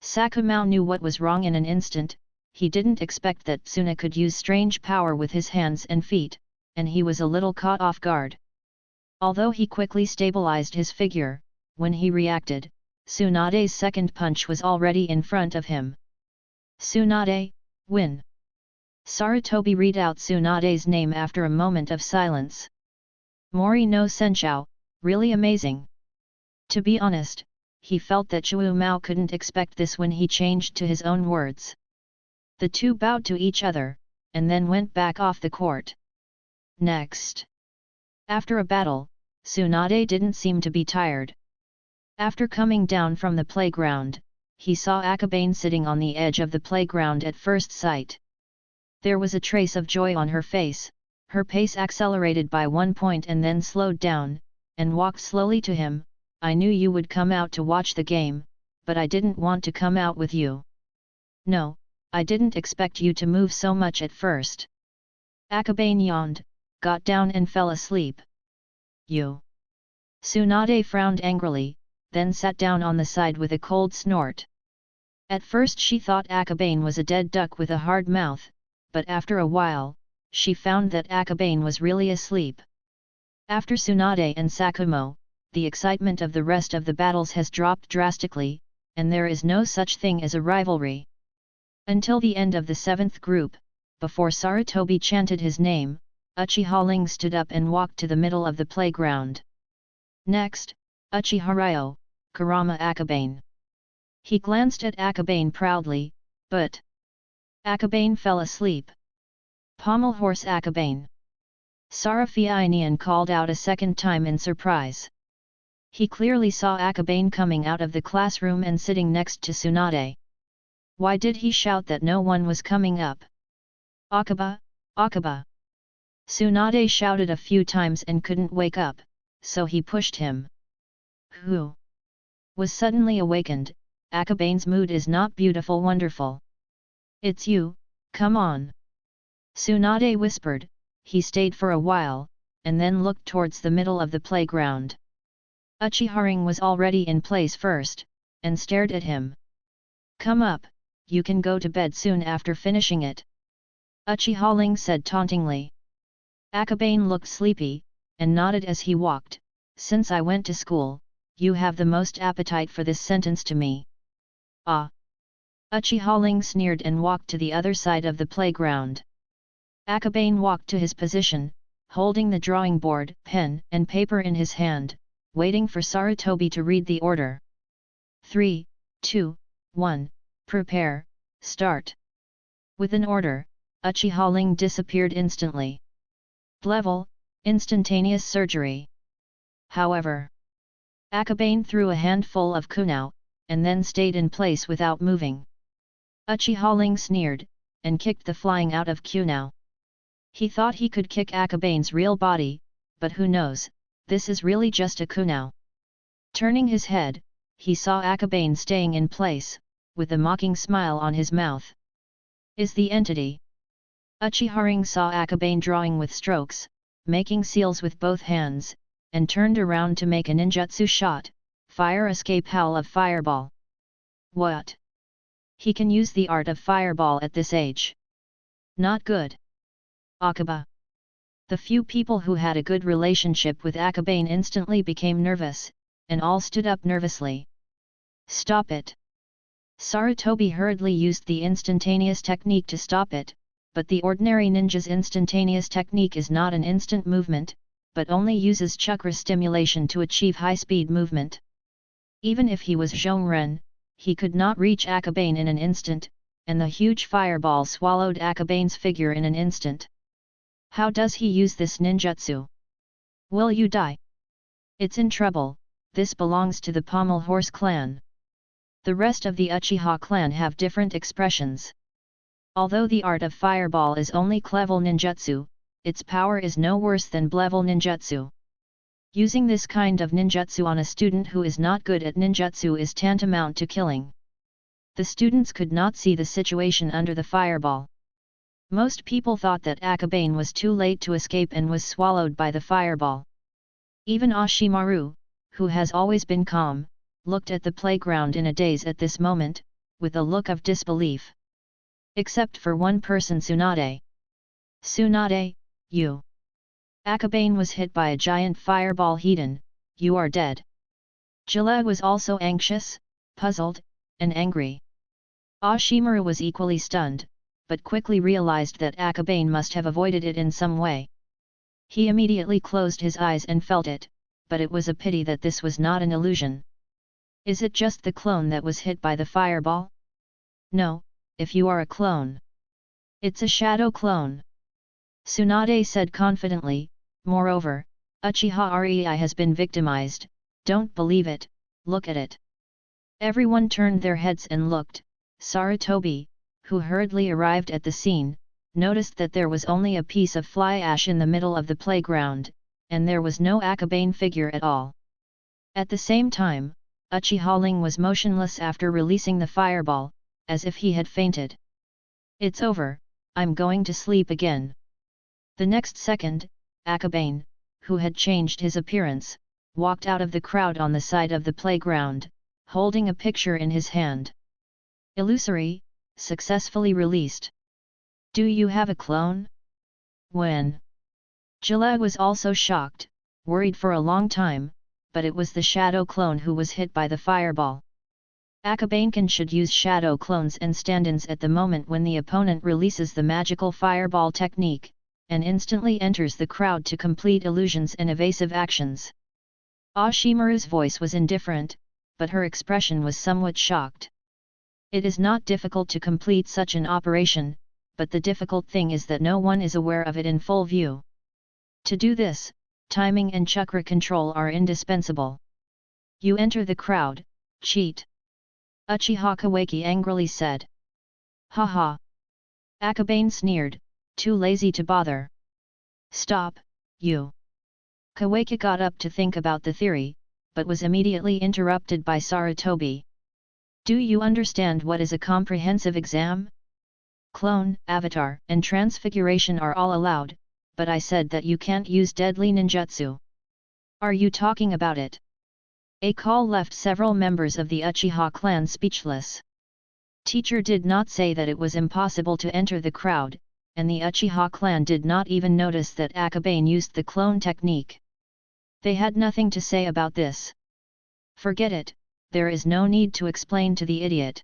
Sakumo knew what was wrong in an instant, he didn't expect that Tsuna could use strange power with his hands and feet, and he was a little caught off guard. Although he quickly stabilized his figure, when he reacted, Tsunade's second punch was already in front of him. Tsunade, win! Sarutobi read out Tsunade's name after a moment of silence. Mori no Senshou, really amazing. To be honest, he felt that Chuo Mao couldn't expect this when he changed to his own words. The two bowed to each other, and then went back off the court. Next. After a battle, Tsunade didn't seem to be tired. After coming down from the playground, he saw Akabane sitting on the edge of the playground at first sight. There was a trace of joy on her face, her pace accelerated by 1 point and then slowed down, and walked slowly to him. I knew you would come out to watch the game, but I didn't want to come out with you. No, I didn't expect you to move so much at first. Akabane yawned, got down and fell asleep. You. Tsunade frowned angrily, then sat down on the side with a cold snort. At first she thought Akabane was a dead duck with a hard mouth, but after a while, she found that Akabane was really asleep. After Tsunade and Sakumo, the excitement of the rest of the battles has dropped drastically, and there is no such thing as a rivalry. Until the end of the 7th group, before Sarutobi chanted his name, Uchiha Ling stood up and walked to the middle of the playground. Next, Uchiha Ryo, Kurama Akabane. He glanced at Akabane proudly, but Akabane fell asleep. Pommel horse Akabane. Sarafiinian called out a second time in surprise. He clearly saw Akabane coming out of the classroom and sitting next to Tsunade. Why did he shout that no one was coming up? Akaba, Akaba! Tsunade shouted a few times and couldn't wake up, so he pushed him. Who was suddenly awakened? Akabane's mood is not beautiful wonderful. It's you, come on. Tsunade whispered. He stayed for a while, and then looked towards the middle of the playground. Uchiharing was already in place first, and stared at him. Come up, you can go to bed soon after finishing it. Uchiha said tauntingly. Akabane looked sleepy, and nodded as he walked. Since I went to school, you have the most appetite for this sentence to me. Ah! Uchiha sneered and walked to the other side of the playground. Akabane walked to his position, holding the drawing board, pen and paper in his hand, waiting for Sarutobi to read the order. 3, 2, 1, prepare, start. With an order, Uchiha disappeared instantly. Level, instantaneous surgery. However, Akabane threw a handful of kunao, and then stayed in place without moving. Uchiha sneered, and kicked the flying out of kunao. He thought he could kick Akabane's real body, but who knows, this is really just a kunao. Turning his head, he saw Akabane staying in place, with a mocking smile on his mouth. Is the entity? Uchiha saw Akabane drawing with strokes, making seals with both hands, and turned around to make a ninjutsu shot, fire escape howl of fireball. What? He can use the art of fireball at this age. Not good. Akaba. The few people who had a good relationship with Akabane instantly became nervous, and all stood up nervously. Stop it! Sarutobi hurriedly used the instantaneous technique to stop it, but the ordinary ninja's instantaneous technique is not an instant movement, but only uses chakra stimulation to achieve high-speed movement. Even if he was Zhongren, he could not reach Akabane in an instant, and the huge fireball swallowed Akabane's figure in an instant. How does he use this ninjutsu? Will you die? It's in trouble, this belongs to the Pommel Horse clan. The rest of the Uchiha clan have different expressions. Although the art of fireball is only level ninjutsu, its power is no worse than level ninjutsu. Using this kind of ninjutsu on a student who is not good at ninjutsu is tantamount to killing. The students could not see the situation under the fireball. Most people thought that Akabane was too late to escape and was swallowed by the fireball. Even Ashimaru, who has always been calm, looked at the playground in a daze at this moment, with a look of disbelief. Except for one person, Tsunade. Tsunade, you. Akabane was hit by a giant fireball. Hiden, you are dead. Jilla was also anxious, puzzled, and angry. Ashimaru was equally stunned, but quickly realized that Akabane must have avoided it in some way. He immediately closed his eyes and felt it, but it was a pity that this was not an illusion. Is it just the clone that was hit by the fireball? No, if you are a clone. It's a shadow clone. Tsunade said confidently. Moreover, Uchiha Rei has been victimized, don't believe it, look at it. Everyone turned their heads and looked. Sarutobi, who hurriedly arrived at the scene, noticed that there was only a piece of fly ash in the middle of the playground, and there was no Akabane figure at all. At the same time, Uchiha was motionless after releasing the fireball, as if he had fainted. It's over, I'm going to sleep again. The next second, Akabane, who had changed his appearance, walked out of the crowd on the side of the playground, holding a picture in his hand. Illusory, successfully released. Do you have a clone? When? Jilla was also shocked, worried for a long time, but it was the shadow clone who was hit by the fireball. Akabane should use shadow clones and stand-ins at the moment when the opponent releases the magical fireball technique, and instantly enters the crowd to complete illusions and evasive actions. Ashimaru's voice was indifferent, but her expression was somewhat shocked. It is not difficult to complete such an operation, but the difficult thing is that no one is aware of it in full view. To do this, timing and chakra control are indispensable. You enter the crowd, cheat. Uchiha Kawaki angrily said. Ha. Akabane sneered, too lazy to bother. Stop, you. Kawaki got up to think about the theory, but was immediately interrupted by Sarutobi. Do you understand what is a comprehensive exam? Clone, avatar, and transfiguration are all allowed, but I said that you can't use deadly ninjutsu. Are you talking about it? A call left several members of the Uchiha clan speechless. Teacher did not say that it was impossible to enter the crowd, and the Uchiha clan did not even notice that Akabane used the clone technique. They had nothing to say about this. Forget it, there is no need to explain to the idiot.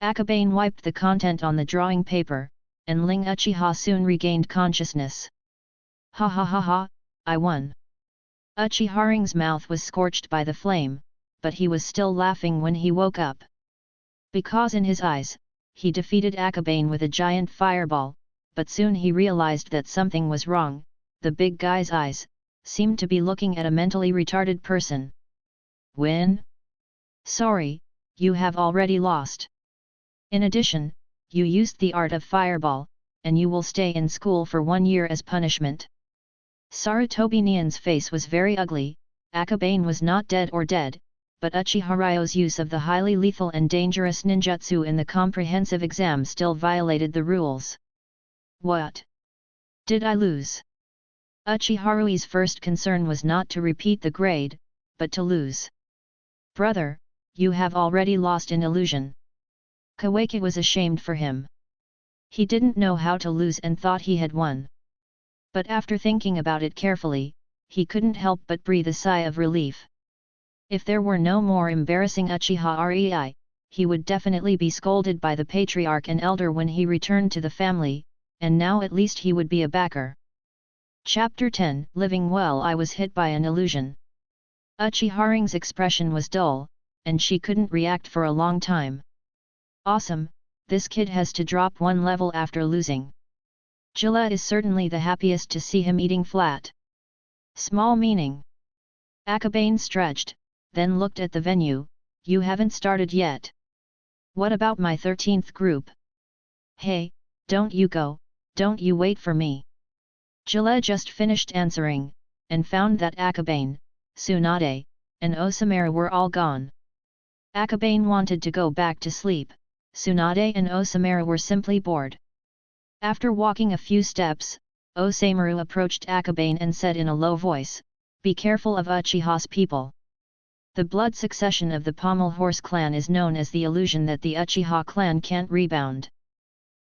Akabane wiped the content on the drawing paper, and Ling Uchiha soon regained consciousness. Ha ha ha ha, I won. Uchiharing's mouth was scorched by the flame, but he was still laughing when he woke up. Because in his eyes, he defeated Akabane with a giant fireball, but soon he realized that something was wrong. The big guy's eyes seemed to be looking at a mentally retarded person. Win? Sorry, you have already lost. In addition, you used the art of fireball, and you will stay in school for 1 year as punishment. Sarutobi Nian's face was very ugly. Akabane was not dead or dead, but Uchiha Ryo's use of the highly lethal and dangerous ninjutsu in the comprehensive exam still violated the rules. What? Did I lose? Uchiharui's first concern was not to repeat the grade, but to lose. Brother, you have already lost in illusion. Kawaki was ashamed for him. He didn't know how to lose and thought he had won. But after thinking about it carefully, he couldn't help but breathe a sigh of relief. If there were no more embarrassing Uchiha Rei, he would definitely be scolded by the patriarch and elder when he returned to the family, and now at least he would be a backer. Chapter 10 Living Well. I was hit by an illusion. Uchiharing's expression was dull, and she couldn't react for a long time. Awesome, this kid has to drop 1 level after losing. Jilla is certainly the happiest to see him eating flat. Small meaning. Akabane stretched, then looked at the venue. You haven't started yet. What about my 13th group? Hey, don't you go, don't you wait for me. Jilla just finished answering, and found that Akabane, Tsunade, and Osameru were all gone. Akabane wanted to go back to sleep. Tsunade and Osameru were simply bored. After walking a few steps, Osameru approached Akabane and said in a low voice, "Be careful of Uchiha's people." The blood succession of the Pommel Horse clan is known as the illusion that the Uchiha clan can't rebound.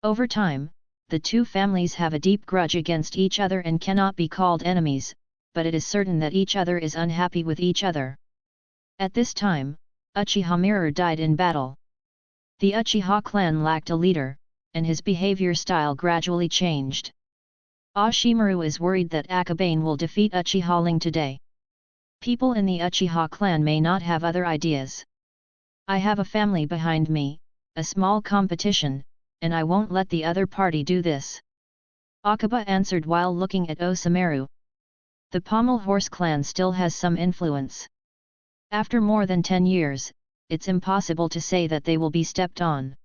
Over time, the two families have a deep grudge against each other and cannot be called enemies, but it is certain that each other is unhappy with each other. At this time, Uchiha Mirror died in battle. The Uchiha clan lacked a leader, and his behavior style gradually changed. Oshimaru is worried that Akabane will defeat Uchiha Ling today. People in the Uchiha clan may not have other ideas. I have a family behind me, a small competition, and I won't let the other party do this. Akaba answered while looking at Osameru. The Pommel Horse clan still has some influence. After more than 10 years, it's impossible to say that they will be stepped on.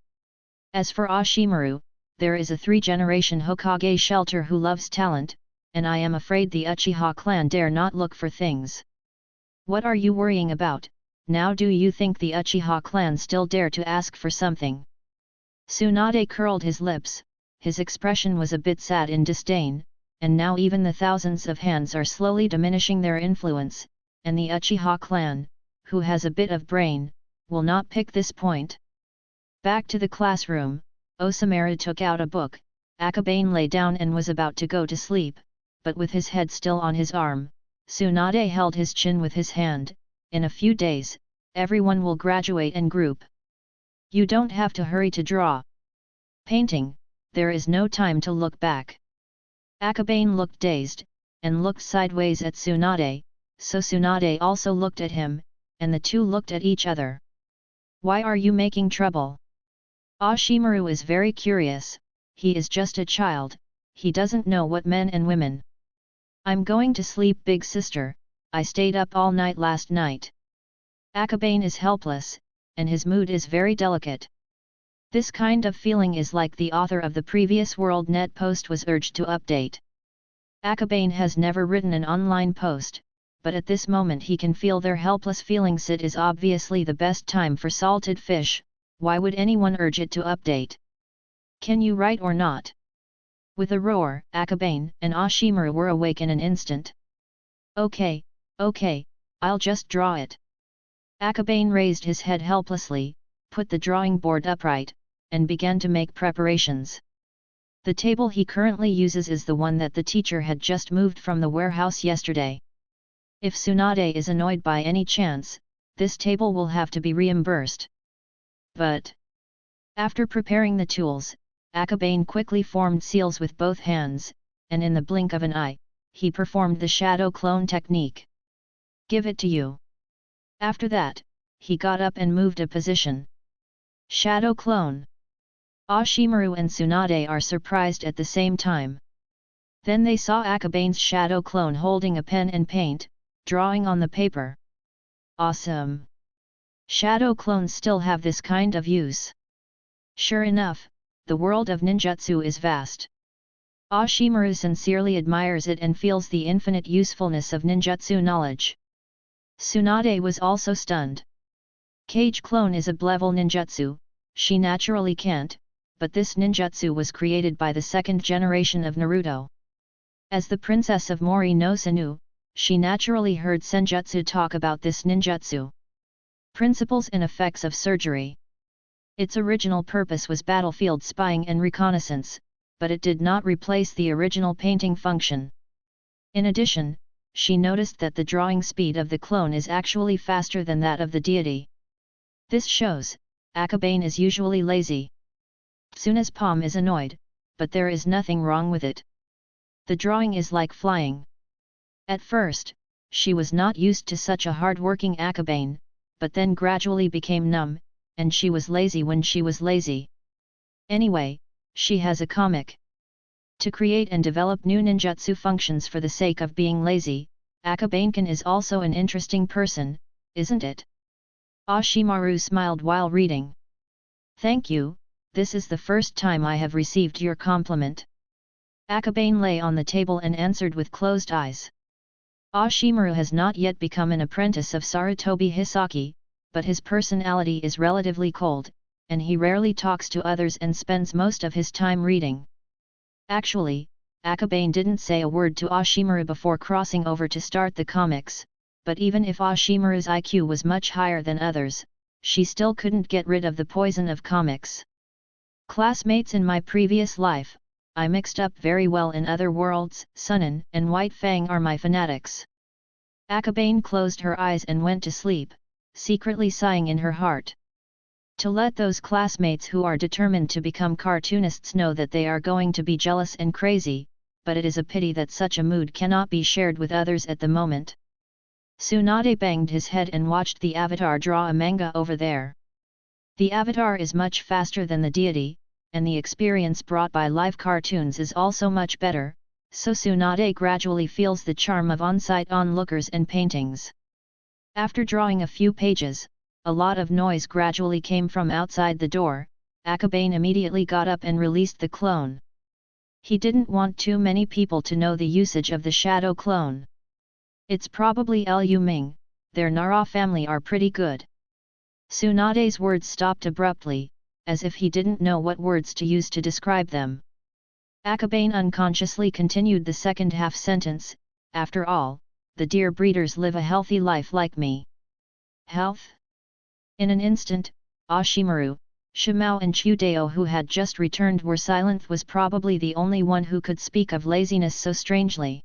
As for Oshimaru, there is a 3-generation Hokage shelter who loves talent, and I am afraid the Uchiha clan dare not look for things. What are you worrying about? Now do you think the Uchiha clan still dare to ask for something? Tsunade curled his lips, his expression was a bit sad in disdain, and now even the thousands of hands are slowly diminishing their influence, and the Uchiha clan, who has a bit of brain, will not pick this point. Back to the classroom, Osameru took out a book. Akabane lay down and was about to go to sleep, but with his head still on his arm, Tsunade held his chin with his hand. In a few days, everyone will graduate and group. You don't have to hurry to draw. Painting, there is no time to look back. Akabane looked dazed, and looked sideways at Tsunade, so Tsunade also looked at him, and the two looked at each other. Why are you making trouble? Oshimaru is very curious. He is just a child, he doesn't know what men and women. I'm going to sleep, big sister, I stayed up all night last night. Akabane is helpless, and his mood is very delicate. This kind of feeling is like the author of the previous World Net post was urged to update. Akabane has never written an online post, but at this moment he can feel their helpless feelings. It is obviously the best time for salted fish, why would anyone urge it to update? Can you write or not? With a roar, Akabane and Ashimaru were awake in an instant. Okay, I'll just draw it. Akabane raised his head helplessly, put the drawing board upright, and began to make preparations. The table he currently uses is the one that the teacher had just moved from the warehouse yesterday. If Tsunade is annoyed by any chance, this table will have to be reimbursed. But after preparing the tools, Akabane quickly formed seals with both hands, and in the blink of an eye, he performed the shadow clone technique. Give it to you. After that, he got up and moved a position. Shadow clone. Ashimaru and Tsunade are surprised at the same time. Then they saw Akabane's shadow clone holding a pen and paint, drawing on the paper. Awesome! Shadow clones still have this kind of use. Sure enough, the world of ninjutsu is vast. Ashimaru sincerely admires it and feels the infinite usefulness of ninjutsu knowledge. Tsunade was also stunned. Cage clone is a level ninjutsu, she naturally can't, but this ninjutsu was created by the second generation of Naruto. As the princess of Mori no Sanu, she naturally heard Senjutsu talk about this ninjutsu. Principles and effects of surgery. Its original purpose was battlefield spying and reconnaissance, but it did not replace the original painting function. In addition, she noticed that the drawing speed of the clone is actually faster than that of the deity. This shows, Akabane is usually lazy. Tsuna's palm is annoyed, but there is nothing wrong with it. The drawing is like flying. At first, she was not used to such a hard-working Akabane, but then gradually became numb, and she was lazy when she was lazy. Anyway, she has a comic. To create and develop new ninjutsu functions for the sake of being lazy, Akabane-kun is also an interesting person, isn't it? Ashimaru smiled while reading. Thank you, this is the first time I have received your compliment. Akabane lay on the table and answered with closed eyes. Ashimaru has not yet become an apprentice of Sarutobi Hisaki, but his personality is relatively cold, and he rarely talks to others and spends most of his time reading. Actually, Akabane didn't say a word to Ashimaru before crossing over to start the comics, but even if Ashimaru's IQ was much higher than others, she still couldn't get rid of the poison of comics. Classmates, in my previous life, I mixed up very well in other worlds. Sunan and White Fang are my fanatics. Akabane closed her eyes and went to sleep, secretly sighing in her heart. To let those classmates who are determined to become cartoonists know that they are going to be jealous and crazy, but it is a pity that such a mood cannot be shared with others at the moment. Tsunade banged his head and watched the avatar draw a manga over there. The avatar is much faster than the deity, and the experience brought by live cartoons is also much better, so Tsunade gradually feels the charm of on-site onlookers and paintings. After drawing a few pages, a lot of noise gradually came from outside the door. Akabane immediately got up and released the clone. He didn't want too many people to know the usage of the shadow clone. It's probably Lu Ming, their Nara family are pretty good. Tsunade's words stopped abruptly, as if he didn't know what words to use to describe them. Akabane unconsciously continued the second half sentence, after all, the dear breeders live a healthy life like me. Health? In an instant, Ashimaru, Shimao and Chudeo, who had just returned, were silent. Was probably the only one who could speak of laziness so strangely.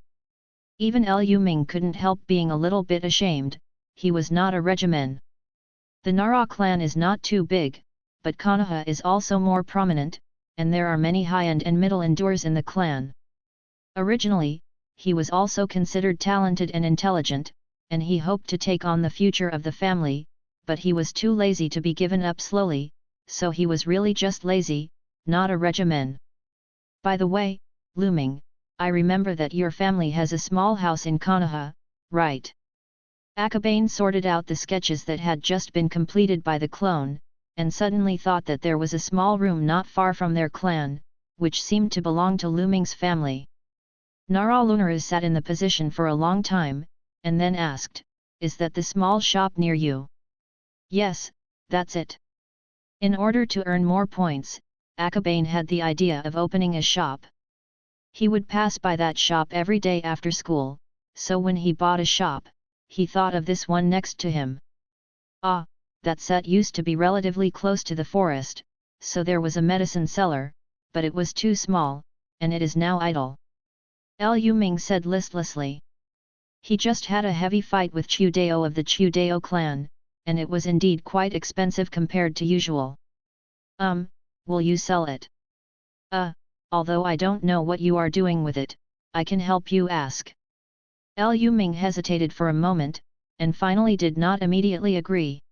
Even Lu Ming couldn't help being a little bit ashamed. He was not a regimen. The Nara clan is not too big, but Konoha is also more prominent, and there are many high-end and middle endures in the clan. Originally, he was also considered talented and intelligent, and he hoped to take on the future of the family, but he was too lazy to be given up slowly, so he was really just lazy, not a regimen. By the way, Lu Ming, I remember that your family has a small house in Konoha, right? Akabane sorted out the sketches that had just been completed by the clone, and suddenly thought that there was a small room not far from their clan, which seemed to belong to Lu Ming's family. Nara Lunaru sat in the position for a long time, and then asked, "Is that the small shop near you?" "Yes, that's it." In order to earn more points, Akabane had the idea of opening a shop. He would pass by that shop every day after school, so when he bought a shop, he thought of this one next to him. Ah, that set used to be relatively close to the forest, so there was a medicine cellar, but it was too small, and it is now idle. Liu Ming said listlessly. He just had a heavy fight with Chu Dao of the Chu Dao clan, and it was indeed quite expensive compared to usual. Will you sell it? Although I don't know what you are doing with it, I can help you ask. Liu Ming hesitated for a moment, and finally did not immediately agree.